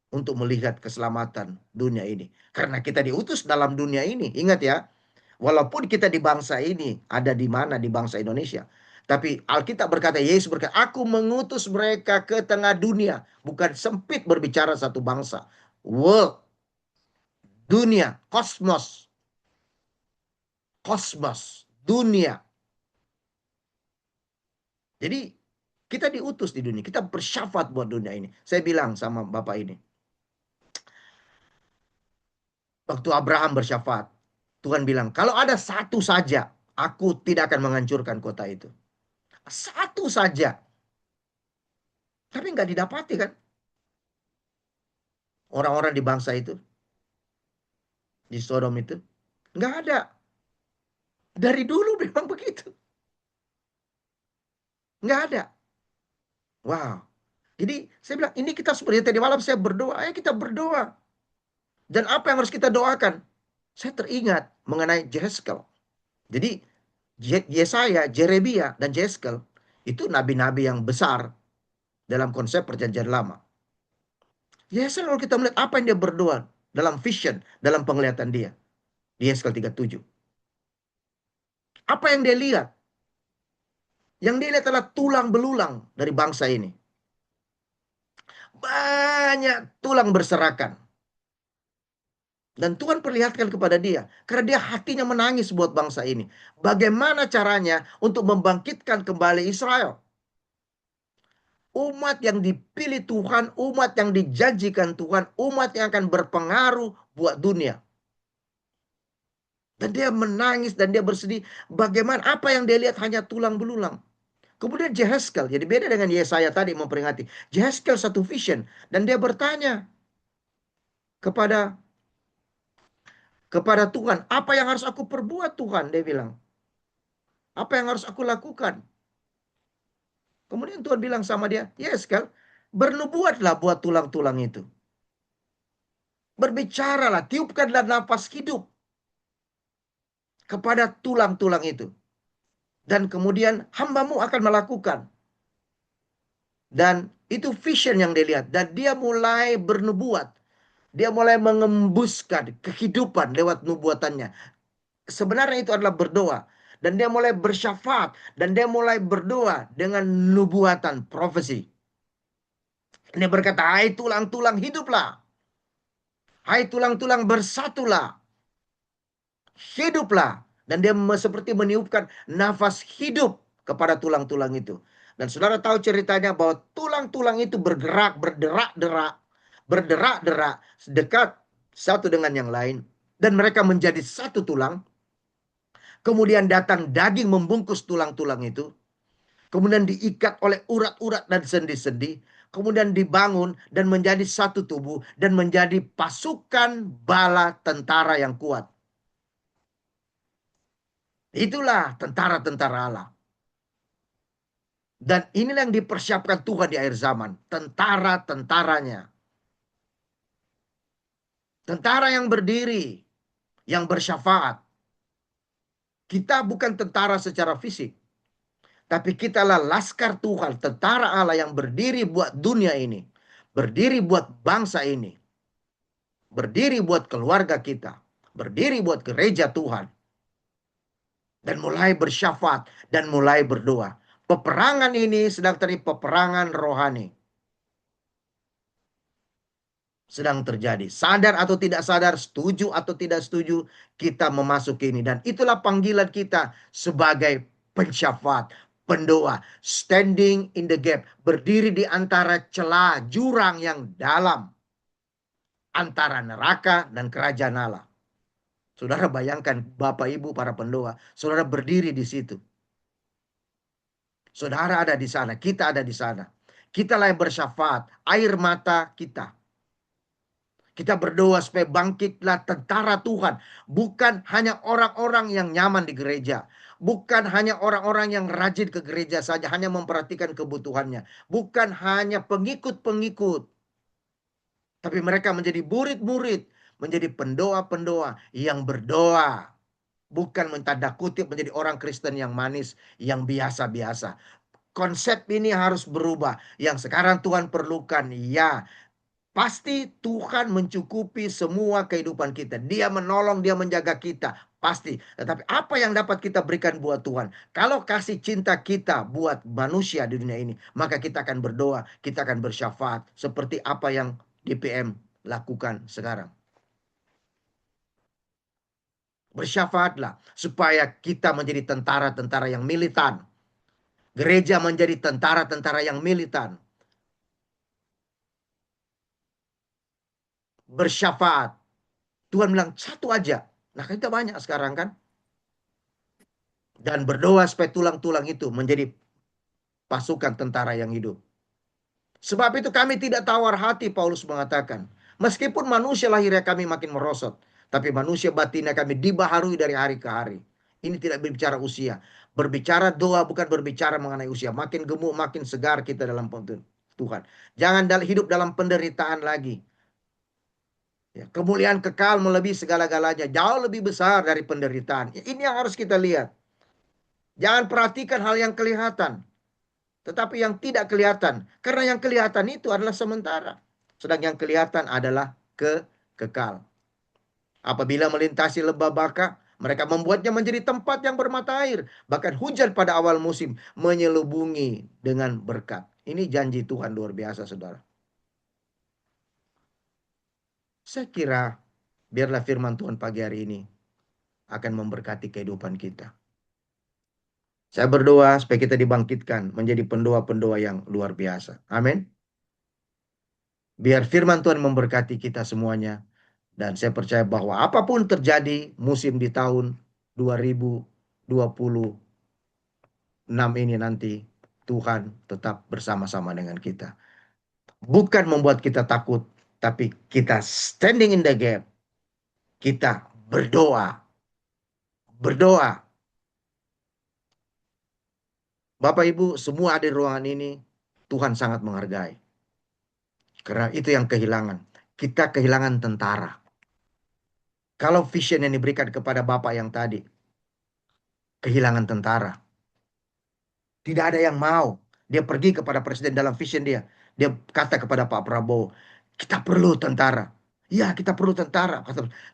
Untuk melihat keselamatan dunia ini. Karena kita diutus dalam dunia ini. Ingat ya. Walaupun kita di bangsa ini, ada di mana di bangsa Indonesia. Tapi Alkitab berkata, Yesus berkata, aku mengutus mereka ke tengah dunia. Bukan sempit berbicara satu bangsa. World. Dunia. Kosmos. Kosmos. Dunia. Jadi kita diutus di dunia. Kita bersyafaat buat dunia ini. Saya bilang sama Bapak ini. Waktu Abraham bersyafaat. Tuhan bilang, kalau ada satu saja, aku tidak akan menghancurkan kota itu. Satu saja. Tapi nggak didapati kan. Orang-orang di bangsa itu. Di Sodom itu. Nggak ada. Dari dulu memang begitu. Nggak ada. Wow. Jadi saya bilang, ini kita seperti tadi malam saya berdoa. Ayo kita berdoa. Dan apa yang harus kita doakan? Saya teringat mengenai Jehezkel. Jadi Yesaya, Jeremia, dan Jehezkel itu nabi-nabi yang besar dalam konsep perjanjian lama. Yesaya kalau kita melihat apa yang dia berdoa dalam vision, dalam penglihatan dia. Di Yesaya 37. Apa yang dia lihat? Yang dia lihat adalah tulang belulang dari bangsa ini. Banyak tulang berserakan. Dan Tuhan perlihatkan kepada dia. Karena dia hatinya menangis buat bangsa ini. Bagaimana caranya untuk membangkitkan kembali Israel. Umat yang dipilih Tuhan. Umat yang dijanjikan Tuhan. Umat yang akan berpengaruh buat dunia. Dan dia menangis dan dia bersedih. Bagaimana apa yang dia lihat hanya tulang belulang. Kemudian Jehezkel. Jadi beda dengan Yesaya tadi memperingati. Jehezkel satu vision. Dan dia bertanya kepada Tuhan, apa yang harus aku perbuat Tuhan? Dia bilang, apa yang harus aku lakukan? Kemudian Tuhan bilang sama dia, Yeskel, bernubuatlah buat tulang-tulang itu. Berbicaralah, tiupkanlah nafas hidup kepada tulang-tulang itu. Dan kemudian hambamu akan melakukan. Dan itu vision yang dia lihat. Dan dia mulai bernubuat. Dia mulai mengembuskan kehidupan lewat nubuatannya. Sebenarnya itu adalah berdoa. Dan dia mulai bersyafaat. Dan dia mulai berdoa dengan nubuatan, profesi. Dia berkata, hai tulang-tulang hiduplah. Hai tulang-tulang bersatulah. Hiduplah. Dan dia seperti meniupkan nafas hidup kepada tulang-tulang itu. Dan saudara tahu ceritanya bahwa tulang-tulang itu bergerak, berderak-derak. Berderak-derak dekat satu dengan yang lain. Dan mereka menjadi satu tulang. Kemudian datang daging membungkus tulang-tulang itu. Kemudian diikat oleh urat-urat dan sendi-sendi. Kemudian dibangun dan menjadi satu tubuh. Dan menjadi pasukan bala tentara yang kuat. Itulah tentara-tentara Allah. Dan inilah yang dipersiapkan Tuhan di akhir zaman. Tentara-tentaranya. Tentara yang berdiri. Yang bersyafaat. Kita bukan tentara secara fisik. Tapi kita lah laskar Tuhan. Tentara Allah yang berdiri buat dunia ini. Berdiri buat bangsa ini. Berdiri buat keluarga kita. Berdiri buat gereja Tuhan. Dan mulai bersyafaat. Dan mulai berdoa. Peperangan ini sedang terjadi peperangan rohani. Sedang terjadi. Sadar atau tidak sadar, setuju atau tidak setuju, kita memasuki ini. Dan itulah panggilan kita sebagai pensyafaat, pendoa. Standing in the gap. Berdiri di antara celah jurang yang dalam. Antara neraka dan kerajaan Allah. Saudara bayangkan Bapak Ibu para pendoa. Saudara berdiri di situ. Saudara ada di sana, kita ada di sana. Kita lah yang bersyafaat, air mata kita. Kita berdoa supaya bangkitlah tentara Tuhan. Bukan hanya orang-orang yang nyaman di gereja. Bukan hanya orang-orang yang rajin ke gereja saja, hanya memperhatikan kebutuhannya. Bukan hanya pengikut-pengikut. Tapi mereka menjadi murid-murid, menjadi pendoa-pendoa yang berdoa. Bukan mentanda kutip menjadi orang Kristen yang manis, yang biasa-biasa. Konsep ini harus berubah. Yang sekarang Tuhan perlukan, ya, pasti Tuhan mencukupi semua kehidupan kita. Dia menolong, dia menjaga kita. Pasti. Tetapi apa yang dapat kita berikan buat Tuhan? Kalau kasih cinta kita buat manusia di dunia ini, maka kita akan berdoa, kita akan bersyafaat. Seperti apa yang DPM lakukan sekarang. Bersyafaatlah supaya kita menjadi tentara-tentara yang militan. Gereja menjadi tentara-tentara yang militan. Bersyafaat. Tuhan bilang satu aja. Nah kita banyak sekarang kan. Dan berdoa supaya tulang-tulang itu menjadi pasukan tentara yang hidup. Sebab itu kami tidak tawar hati, Paulus mengatakan. Meskipun manusia lahirnya kami makin merosot. Tapi manusia batinnya kami dibaharui dari hari ke hari. Ini tidak berbicara usia. Berbicara doa bukan berbicara mengenai usia. Makin gemuk, makin segar kita dalam Tuhan. Jangan hidup dalam penderitaan lagi. Ya, kemuliaan kekal melebihi segala-galanya. Jauh lebih besar dari penderitaan. Ini yang harus kita lihat. Jangan perhatikan hal yang kelihatan. Tetapi yang tidak kelihatan. Karena yang kelihatan itu adalah sementara. Sedang yang kelihatan adalah kekal. Apabila melintasi lembah Baka, mereka membuatnya menjadi tempat yang bermata air. Bahkan hujan pada awal musim menyelubungi dengan berkat. Ini janji Tuhan luar biasa, saudara. Saya kira biarlah firman Tuhan pagi hari ini akan memberkati kehidupan kita. Saya berdoa supaya kita dibangkitkan menjadi pendoa-pendoa yang luar biasa. Amin. Biar firman Tuhan memberkati kita semuanya. Dan saya percaya bahwa apapun terjadi musim di tahun 2026 ini nanti, Tuhan tetap bersama-sama dengan kita. Bukan membuat kita takut, tapi kita standing in the gap. Kita berdoa. Berdoa. Bapak Ibu, semua ada di ruangan ini, Tuhan sangat menghargai. Karena itu yang kehilangan. Kita kehilangan tentara. Kalau vision yang diberikan kepada Bapak yang tadi, kehilangan tentara. Tidak ada yang mau. Dia pergi kepada presiden dalam vision dia. Dia kata kepada Pak Prabowo, kita perlu tentara. Ya, kita perlu tentara.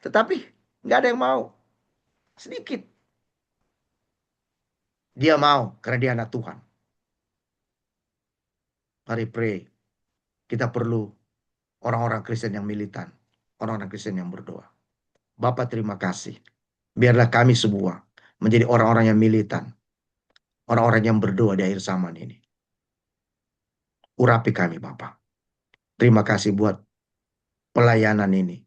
Tetapi nggak ada yang mau. Sedikit. Dia mau karena dia anak Tuhan. Mari pray. Kita perlu orang-orang Kristen yang militan. Orang-orang Kristen yang berdoa. Bapak terima kasih. Biarlah kami semua menjadi orang-orang yang militan. Orang-orang yang berdoa di akhir zaman ini. Urapi kami Bapak. Terima kasih buat pelayanan ini.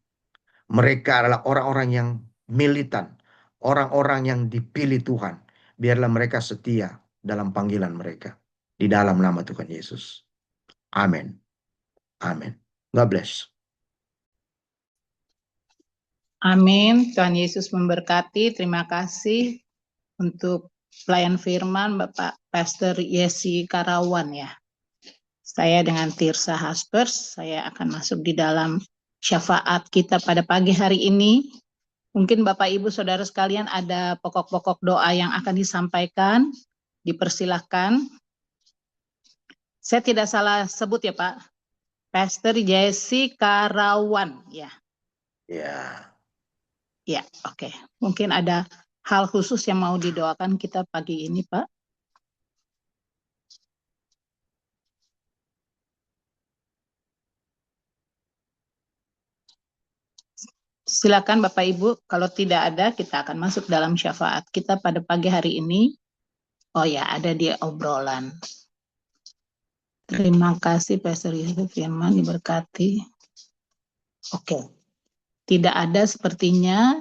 Mereka adalah orang-orang yang militan. Orang-orang yang dipilih Tuhan. Biarlah mereka setia dalam panggilan mereka. Di dalam nama Tuhan Yesus. Amin. Amin. God bless. Amin. Tuhan Yesus memberkati. Terima kasih untuk pelayan firman Bapak Pastor Yesi Karawan ya. Saya dengan Tirsa Haspers, saya akan masuk di dalam syafaat kita pada pagi hari ini. Mungkin Bapak Ibu Saudara sekalian ada pokok-pokok doa yang akan disampaikan. Dipersilahkan. Saya tidak salah sebut ya Pak. Pastor Yesi Karawan ya. Ya. Ya, oke. Mungkin ada hal khusus yang mau didoakan kita pagi ini, Pak. Silakan Bapak Ibu, kalau tidak ada kita akan masuk dalam syafaat kita pada pagi hari ini. Oh ya, ada di obrolan. Terima kasih Pastor Yusuf Firman, diberkati. Oke. Tidak ada sepertinya.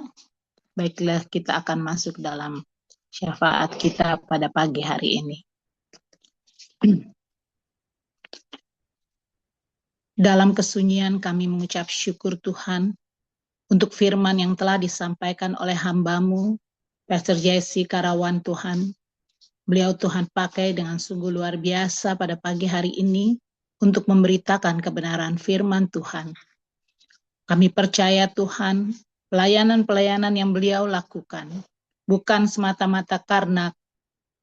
Baiklah, kita akan masuk dalam syafaat kita pada pagi hari ini. Dalam kesunyian kami mengucap syukur Tuhan untuk firman yang telah disampaikan oleh hamba-Mu, Pastor Yesi Karawan Tuhan. Beliau Tuhan pakai dengan sungguh luar biasa pada pagi hari ini untuk memberitakan kebenaran firman Tuhan. Kami percaya Tuhan, pelayanan-pelayanan yang beliau lakukan bukan semata-mata karena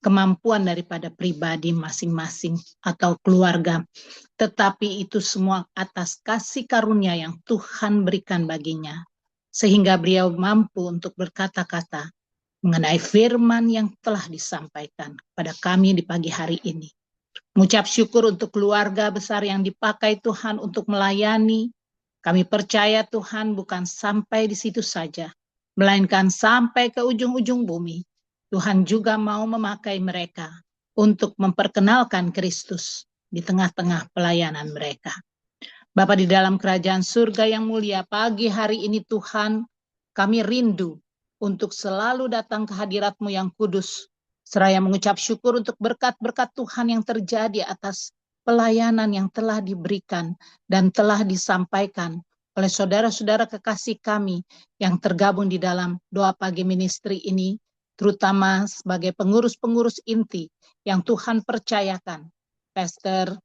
kemampuan daripada pribadi masing-masing atau keluarga, tetapi itu semua atas kasih karunia yang Tuhan berikan baginya, sehingga beliau mampu untuk berkata-kata mengenai firman yang telah disampaikan pada kami di pagi hari ini. Mengucap syukur untuk keluarga besar yang dipakai Tuhan untuk melayani. Kami percaya Tuhan bukan sampai di situ saja, melainkan sampai ke ujung-ujung bumi. Tuhan juga mau memakai mereka untuk memperkenalkan Kristus di tengah-tengah pelayanan mereka. Bapa di dalam kerajaan surga yang mulia, pagi hari ini Tuhan, kami rindu untuk selalu datang ke hadirat-Mu yang kudus, seraya mengucap syukur untuk berkat-berkat Tuhan yang terjadi atas pelayanan yang telah diberikan dan telah disampaikan oleh saudara-saudara kekasih kami yang tergabung di dalam doa pagi ministry ini, terutama sebagai pengurus-pengurus inti yang Tuhan percayakan. Pastor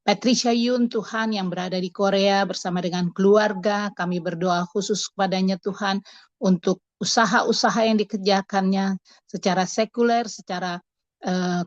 Patricia Yun Tuhan yang berada di Korea bersama dengan keluarga, kami berdoa khusus kepadanya Tuhan untuk usaha-usaha yang dikerjakannya secara sekuler, secara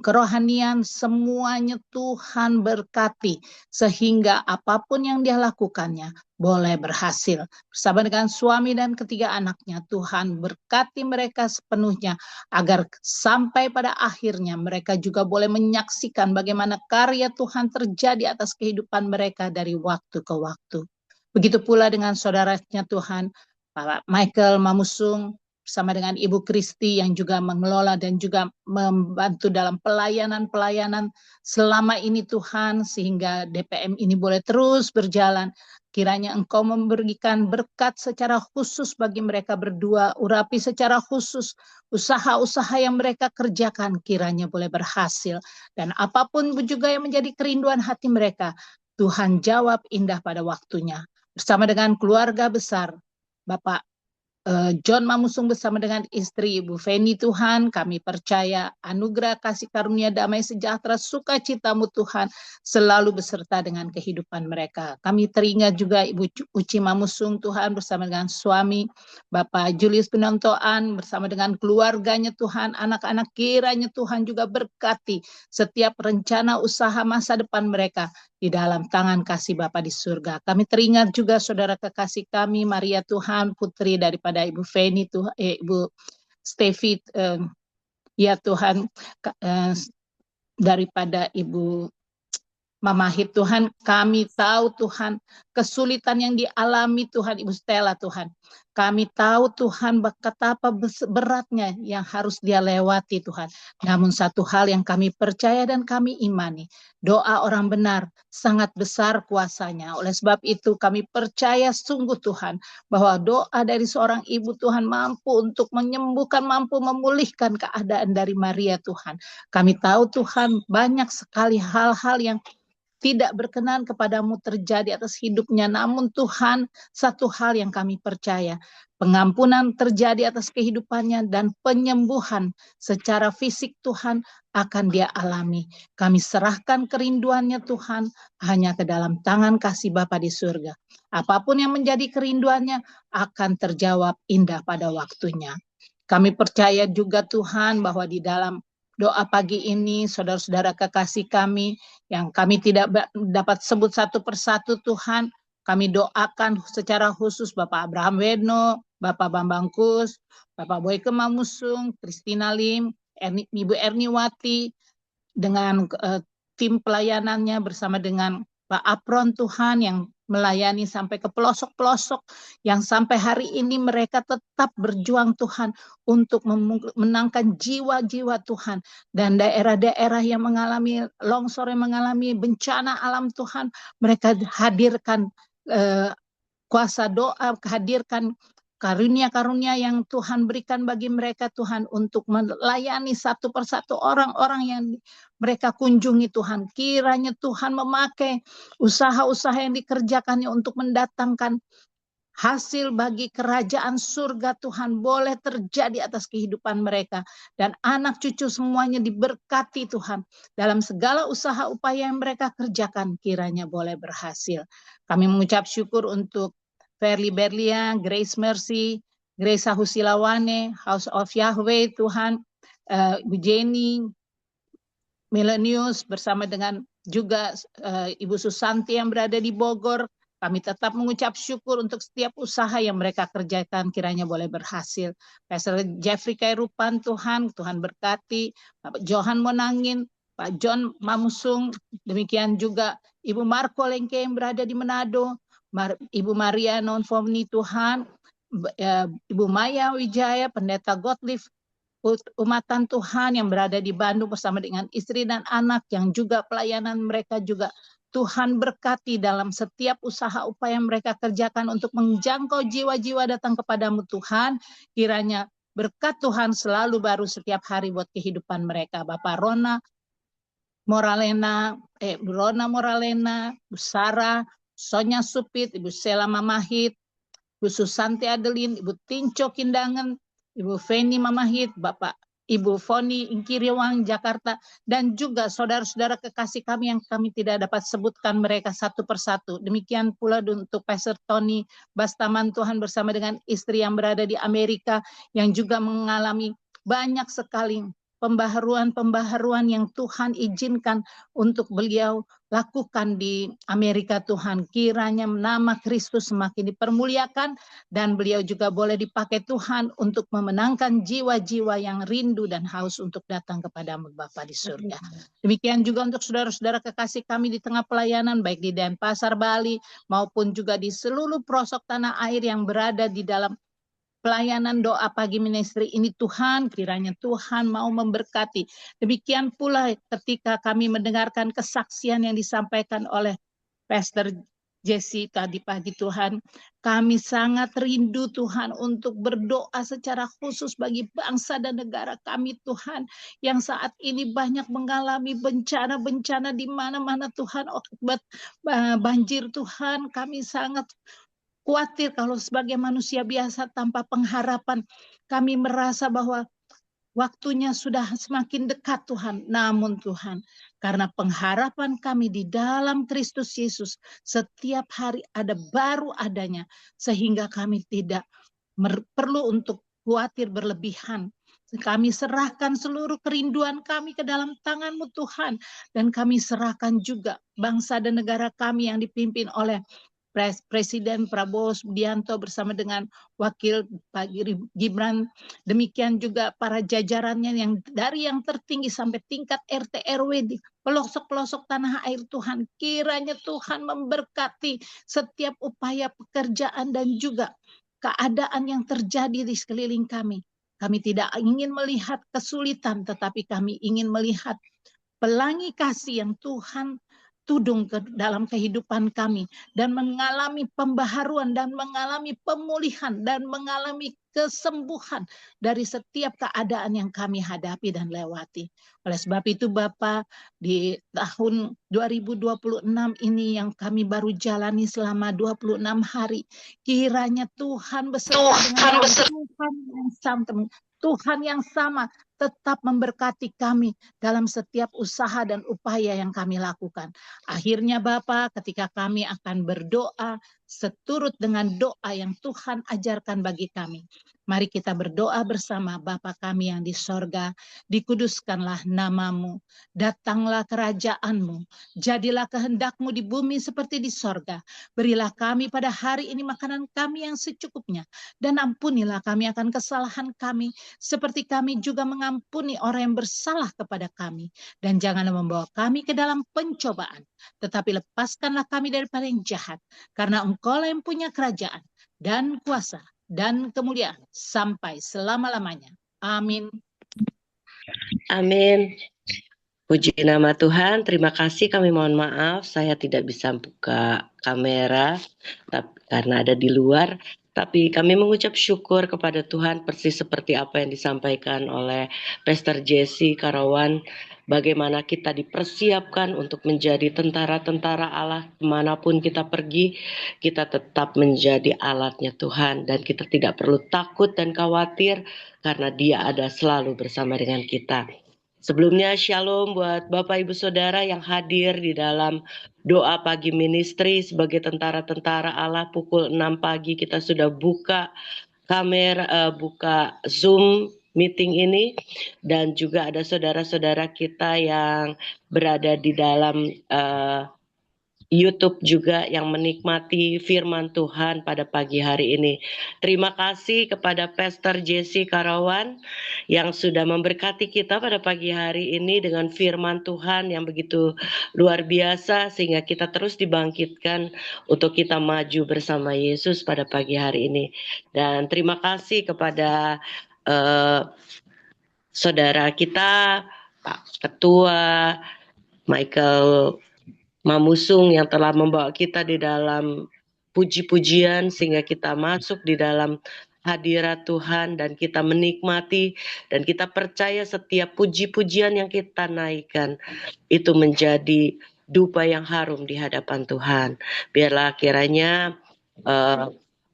kerohanian, semuanya Tuhan berkati sehingga apapun yang dia lakukannya boleh berhasil. Bersama dengan suami dan ketiga anaknya, Tuhan berkati mereka sepenuhnya agar sampai pada akhirnya mereka juga boleh menyaksikan bagaimana karya Tuhan terjadi atas kehidupan mereka dari waktu ke waktu. Begitu pula dengan saudaranya Tuhan, Pak Michael Mamusung, bersama dengan Ibu Kristi yang juga mengelola dan juga membantu dalam pelayanan-pelayanan selama ini Tuhan, sehingga DPM ini boleh terus berjalan. Kiranya Engkau memberikan berkat secara khusus bagi mereka berdua, urapi secara khusus usaha-usaha yang mereka kerjakan, kiranya boleh berhasil. Dan apapun juga yang menjadi kerinduan hati mereka, Tuhan jawab indah pada waktunya. Bersama dengan keluarga besar, Bapak John Mamusung bersama dengan istri Ibu Feni Tuhan, kami percaya anugerah kasih karunia damai sejahtera sukacitamu Tuhan selalu beserta dengan kehidupan mereka. Kami teringat juga Ibu Uci Mamusung Tuhan bersama dengan suami Bapak Julius Penontoan bersama dengan keluarganya Tuhan, anak-anak kiranya Tuhan juga berkati setiap rencana usaha masa depan mereka di dalam tangan kasih Bapa di surga. Kami teringat juga saudara kekasih kami, Maria Tuhan, putri daripada Ibu Feni, Ibu Stevi, ya Tuhan, daripada Ibu Mamahit Tuhan, kami tahu Tuhan, kesulitan yang dialami Tuhan, Ibu Stella Tuhan. Kami tahu Tuhan betapa beratnya yang harus dia lewati Tuhan. Namun satu hal yang kami percaya dan kami imani, doa orang benar sangat besar kuasanya. Oleh sebab itu kami percaya sungguh Tuhan, bahwa doa dari seorang ibu Tuhan mampu untuk menyembuhkan, mampu memulihkan keadaan dari Maria Tuhan. Kami tahu Tuhan banyak sekali hal-hal yang tidak berkenan kepadamu terjadi atas hidupnya. Namun Tuhan, satu hal yang kami percaya, pengampunan terjadi atas kehidupannya dan penyembuhan secara fisik Tuhan akan dia alami. Kami serahkan kerinduannya Tuhan hanya ke dalam tangan kasih Bapa di surga. Apapun yang menjadi kerinduannya akan terjawab indah pada waktunya. Kami percaya juga Tuhan bahwa di dalam doa pagi ini, saudara-saudara kekasih kami, yang kami tidak dapat sebut satu persatu Tuhan, kami doakan secara khusus Bapak Abraham Weno, Bapak Bambang Kus, Bapak Boyke Mamusung, Christina Lim, Ibu Erniwati, dengan tim pelayanannya bersama dengan Pak Apron Tuhan yang melayani sampai ke pelosok-pelosok, yang sampai hari ini mereka tetap berjuang Tuhan untuk memenangkan jiwa-jiwa Tuhan, dan daerah-daerah yang mengalami longsor, yang mengalami bencana alam Tuhan, mereka hadirkan kuasa doa, hadirkan karunia-karunia yang Tuhan berikan bagi mereka Tuhan untuk melayani satu persatu orang-orang yang mereka kunjungi Tuhan. Kiranya Tuhan memakai usaha-usaha yang dikerjakannya untuk mendatangkan hasil bagi kerajaan surga Tuhan boleh terjadi atas kehidupan mereka. Dan anak cucu semuanya diberkati Tuhan. Dalam segala usaha upaya yang mereka kerjakan kiranya boleh berhasil. Kami mengucap syukur untuk Verly Berlia, Grace Mercy, Grace Husilawane, House of Yahweh Tuhan, Ibu Jenny, Milenius bersama dengan juga Ibu Susanti yang berada di Bogor. Kami tetap mengucap syukur untuk setiap usaha yang mereka kerjakan kiranya boleh berhasil. Pastor Jeffrey Kairupan Tuhan berkati, Pak Johan Monangin, Pak John Mamusung, demikian juga Ibu Marco Lengke yang berada di Manado, Ibu Maria Nonfomni Tuhan, Ibu Maya Wijaya, Pendeta Gottlieb, umatan Tuhan yang berada di Bandung bersama dengan istri dan anak yang juga pelayanan mereka juga Tuhan berkati dalam setiap usaha upaya yang mereka kerjakan untuk menjangkau jiwa-jiwa datang kepadamu Tuhan. Kiranya berkat Tuhan selalu baru setiap hari buat kehidupan mereka. Bapak Rona Moralena, Bu Sarah, Sonya Supit, Ibu Sela Mamahit, Ibu Susanti Adelin, Ibu Tinco Kindangan, Ibu Feni Mamahit, Bapak Ibu Foni Ingkiriwang Jakarta, dan juga saudara-saudara kekasih kami yang kami tidak dapat sebutkan mereka satu persatu. Demikian pula untuk Pastor Tony Bastaman Tuhan bersama dengan istri yang berada di Amerika yang juga mengalami banyak sekali pembaharuan yang Tuhan izinkan untuk beliau lakukan di Amerika Tuhan. Kiranya nama Kristus semakin dipermuliakan dan beliau juga boleh dipakai Tuhan untuk memenangkan jiwa-jiwa yang rindu dan haus untuk datang kepadamu Bapa di surga. Demikian juga untuk saudara-saudara kekasih kami di tengah pelayanan baik di Denpasar, Bali maupun juga di seluruh pelosok tanah air yang berada di dalam pelayanan doa pagi ministry ini Tuhan, kiranya Tuhan mau memberkati. Demikian pula ketika kami mendengarkan kesaksian yang disampaikan oleh Pastor Jesse tadi pagi Tuhan, kami sangat rindu Tuhan untuk berdoa secara khusus bagi bangsa dan negara kami Tuhan, yang saat ini banyak mengalami bencana-bencana di mana-mana Tuhan, akibat banjir Tuhan. Kami sangat khawatir kalau sebagai manusia biasa tanpa pengharapan kami merasa bahwa waktunya sudah semakin dekat Tuhan. Namun Tuhan, karena pengharapan kami di dalam Kristus Yesus, setiap hari ada baru adanya, sehingga kami tidak perlu untuk khawatir berlebihan. Kami serahkan seluruh kerinduan kami ke dalam tangan-Mu Tuhan. Dan kami serahkan juga bangsa dan negara kami yang dipimpin oleh Presiden Prabowo Subianto bersama dengan Wakil Pak Gibran. Demikian juga para jajarannya yang dari yang tertinggi sampai tingkat RT RW di pelosok-pelosok tanah air Tuhan. Kiranya Tuhan memberkati setiap upaya pekerjaan dan juga keadaan yang terjadi di sekeliling kami. Kami tidak ingin melihat kesulitan, tetapi kami ingin melihat pelangi kasih yang Tuhan tudung ke dalam kehidupan kami dan mengalami pembaharuan dan mengalami pemulihan dan mengalami kesembuhan dari setiap keadaan yang kami hadapi dan lewati. Oleh sebab itu Bapak, di tahun 2026 ini yang kami baru jalani selama 26 hari, kiranya Tuhan beserta dengan Tuhan yang sama tetap memberkati kami dalam setiap usaha dan upaya yang kami lakukan. Akhirnya Bapak, ketika kami akan berdoa seturut dengan doa yang Tuhan ajarkan bagi kami, mari kita berdoa bersama. Bapa kami yang di sorga, dikuduskanlah nama-Mu, datanglah kerajaan-Mu, jadilah kehendak-Mu di bumi seperti di sorga. Berilah kami pada hari ini makanan kami yang secukupnya, dan ampunilah kami akan kesalahan kami, seperti kami juga mengampuni orang yang bersalah kepada kami. Dan janganlah membawa kami ke dalam pencobaan, tetapi lepaskanlah kami daripada yang jahat, karena Engkau-lah yang punya kerajaan dan kuasa dan kemuliaan sampai selama-lamanya. Amin. Amin. Puji nama Tuhan. Terima kasih. Kami mohon maaf saya tidak bisa buka kamera karena ada di luar. Tapi kami mengucap syukur kepada Tuhan persis seperti apa yang disampaikan oleh Pastor Jesse Karawan. Bagaimana kita dipersiapkan untuk menjadi tentara-tentara Allah kemanapun kita pergi, kita tetap menjadi alatnya Tuhan. Dan kita tidak perlu takut dan khawatir karena Dia ada selalu bersama dengan kita. Sebelumnya shalom buat Bapak Ibu Saudara yang hadir di dalam doa pagi ministry sebagai tentara-tentara Allah. Pukul 6 pagi kita sudah buka kamera, buka Zoom meeting ini, dan juga ada saudara-saudara kita yang berada di dalam YouTube juga yang menikmati firman Tuhan pada pagi hari ini. Terima kasih kepada Pastor Jesse Karawan yang sudah memberkati kita pada pagi hari ini dengan firman Tuhan yang begitu luar biasa sehingga kita terus dibangkitkan untuk kita maju bersama Yesus pada pagi hari ini. Dan terima kasih kepada saudara kita Pak Ketua Michael Mamusung yang telah membawa kita di dalam puji-pujian sehingga kita masuk di dalam hadirat Tuhan dan kita menikmati dan kita percaya setiap puji-pujian yang kita naikkan itu menjadi dupa yang harum di hadapan Tuhan. Biarlah kiranya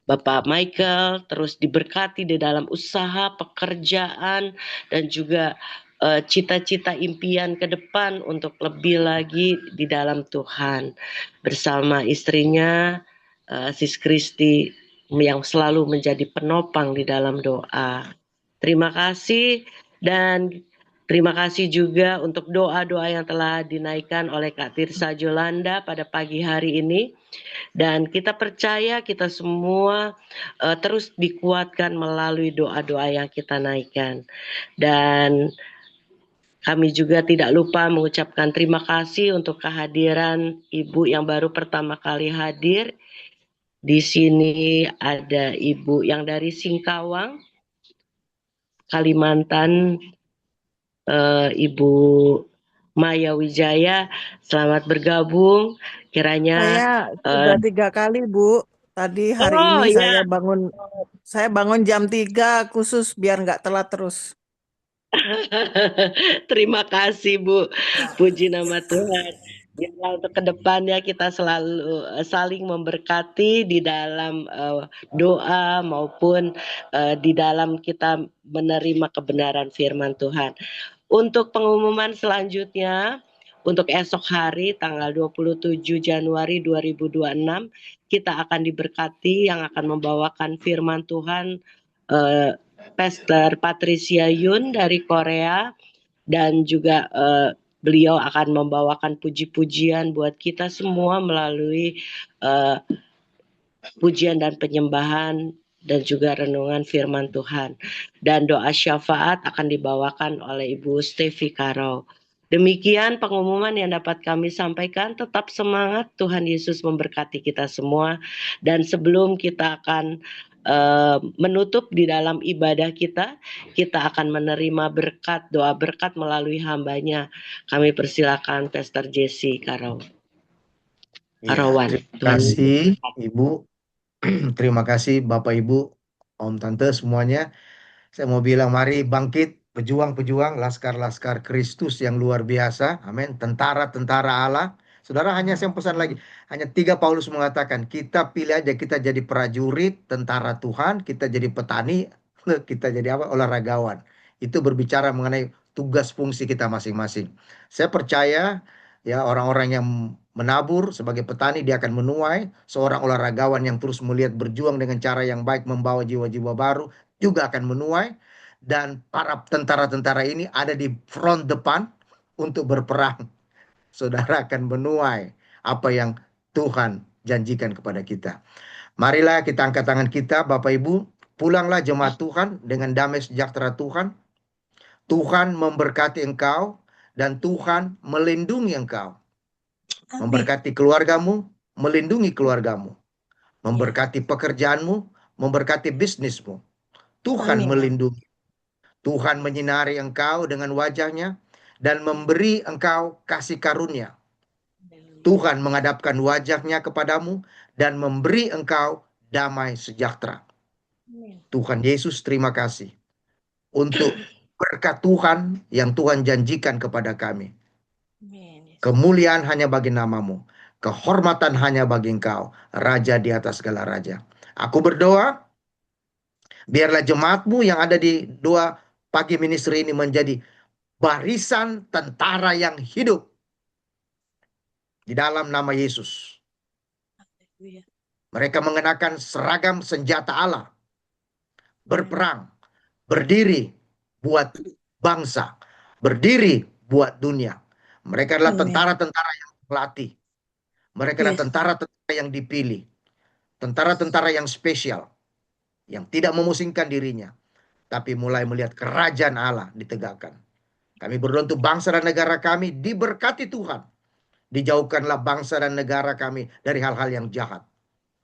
Bapak Michael terus diberkati di dalam usaha, pekerjaan, dan juga cita-cita impian ke depan untuk lebih lagi di dalam Tuhan. Bersama istrinya, Sis Kristi, yang selalu menjadi penopang di dalam doa. Terima kasih, dan terima kasih juga untuk doa-doa yang telah dinaikkan oleh Kak Tirsa Jolanda pada pagi hari ini. Dan kita percaya kita semua terus dikuatkan melalui doa-doa yang kita naikkan. Dan kami juga tidak lupa mengucapkan terima kasih untuk kehadiran Ibu yang baru pertama kali hadir. Di sini ada Ibu yang dari Singkawang, Kalimantan, Ibu Maya Wijaya. Selamat bergabung. Kiranya saya sudah 3 kali Bu. Tadi hari ini ya. saya bangun jam 3 khusus biar nggak telat terus. Terima kasih Bu. Puji nama Tuhan. Biarlah untuk kedepannya kita selalu saling memberkati di dalam doa maupun di dalam kita menerima kebenaran firman Tuhan. Untuk pengumuman selanjutnya, untuk esok hari tanggal 27 Januari 2026, kita akan diberkati yang akan membawakan firman Tuhan Pastor Patricia Yun dari Korea, dan juga beliau akan membawakan puji-pujian buat kita semua melalui pujian dan penyembahan dan juga renungan firman Tuhan. Dan doa syafaat akan dibawakan oleh Ibu Stevi Karo. Demikian pengumuman yang dapat kami sampaikan. Tetap semangat, Tuhan Yesus memberkati kita semua. Dan sebelum kita akan menutup di dalam ibadah kita akan menerima berkat, doa berkat melalui hambanya. Kami persilakan Pastor Jesse Karawan. Terima kasih Ibu. Terima kasih Bapak Ibu, Om Tante semuanya. Saya mau bilang mari bangkit, pejuang-pejuang, laskar-laskar Kristus yang luar biasa. Amin. Tentara-tentara Allah. Saudara, hanya saya pesan lagi. Hanya 3 Paulus mengatakan, kita pilih aja, kita jadi prajurit, tentara Tuhan, kita jadi petani, kita jadi apa? Olahragawan. Itu berbicara mengenai tugas fungsi kita masing-masing. Saya percaya ya orang-orang yang menabur sebagai petani dia akan menuai. Seorang olahragawan yang terus melihat berjuang dengan cara yang baik membawa jiwa-jiwa baru juga akan menuai. Dan para tentara-tentara ini ada di front depan untuk berperang. Saudara akan menuai apa yang Tuhan janjikan kepada kita. Marilah kita angkat tangan kita, Bapak Ibu. Pulanglah jemaat Tuhan dengan damai sejahtera Tuhan. Tuhan memberkati engkau dan Tuhan melindungi engkau. Memberkati keluargamu, melindungi keluargamu. Memberkati pekerjaanmu, memberkati bisnismu. Tuhan melindungi. Tuhan menyinari engkau dengan wajahnya dan memberi engkau kasih karunia. Tuhan menghadapkan wajahnya kepadamu dan memberi engkau damai sejahtera. Tuhan Yesus, terima kasih untuk berkat Tuhan yang Tuhan janjikan kepada kami. Kemuliaan hanya bagi namamu. Kehormatan hanya bagi engkau, Raja di atas segala raja. Aku berdoa, biarlah jemaatmu yang ada di doa pagi ministry ini menjadi barisan tentara yang hidup di dalam nama Yesus. Mereka mengenakan seragam senjata Allah, berperang, berdiri buat bangsa, berdiri buat dunia. Mereka adalah tentara-tentara yang terlatih. Mereka adalah tentara-tentara yang dipilih, tentara-tentara yang spesial, yang tidak memusingkan dirinya, tapi mulai melihat kerajaan Allah ditegakkan. Kami berdoa untuk bangsa dan negara kami diberkati Tuhan. Dijauhkanlah bangsa dan negara kami dari hal-hal yang jahat,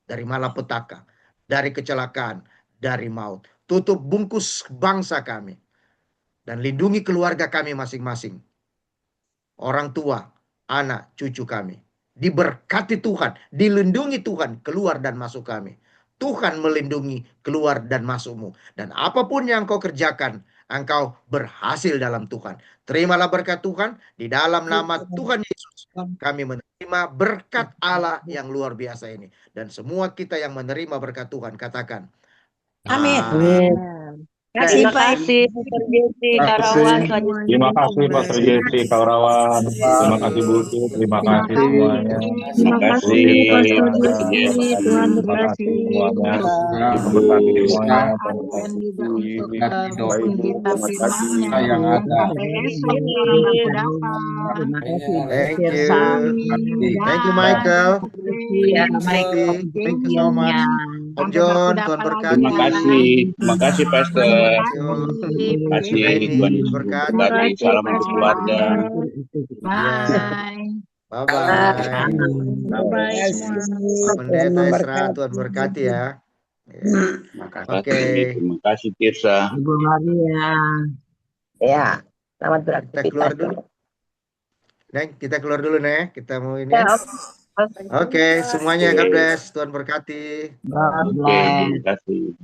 dari malapetaka, dari kecelakaan, dari maut. Tutup bungkus bangsa kami dan lindungi keluarga kami masing-masing. Orang tua, anak, cucu kami diberkati Tuhan, dilindungi Tuhan keluar dan masuk kami. Tuhan melindungi keluar dan masukmu. Dan apapun yang kau kerjakan, engkau berhasil dalam Tuhan. Terimalah berkat Tuhan di dalam nama Tuhan Yesus. Kami menerima berkat Allah yang luar biasa ini. Dan semua kita yang menerima berkat Tuhan, katakan Amin. Terima kasih Pastor Jesse Karawan. Terima kasih Pastor Jesse Karawan. Terima kasih Bu Tu. Terima kasih semuanya. Terima kasih Pastor Jesse. Tuhan berkati. Memberkati semuanya. yang ada. Thank you Michael. Thank you so much. Om John, Tuhan berkati. Terima kasih Pastor. Terima kasih Tuhan berkati. Salam untuk keluarga. Bye. Pendeta Esra, Tuhan berkati ya. Oke. Terima kasih Tirsa. Ibu Maria. Ya, selamat beraktivitas. Kita keluar dulu. Neng, kita keluar dulu Nek. Kita mau ini. Oke, semuanya God bless. Tuhan berkati. God bless. Terima kasih.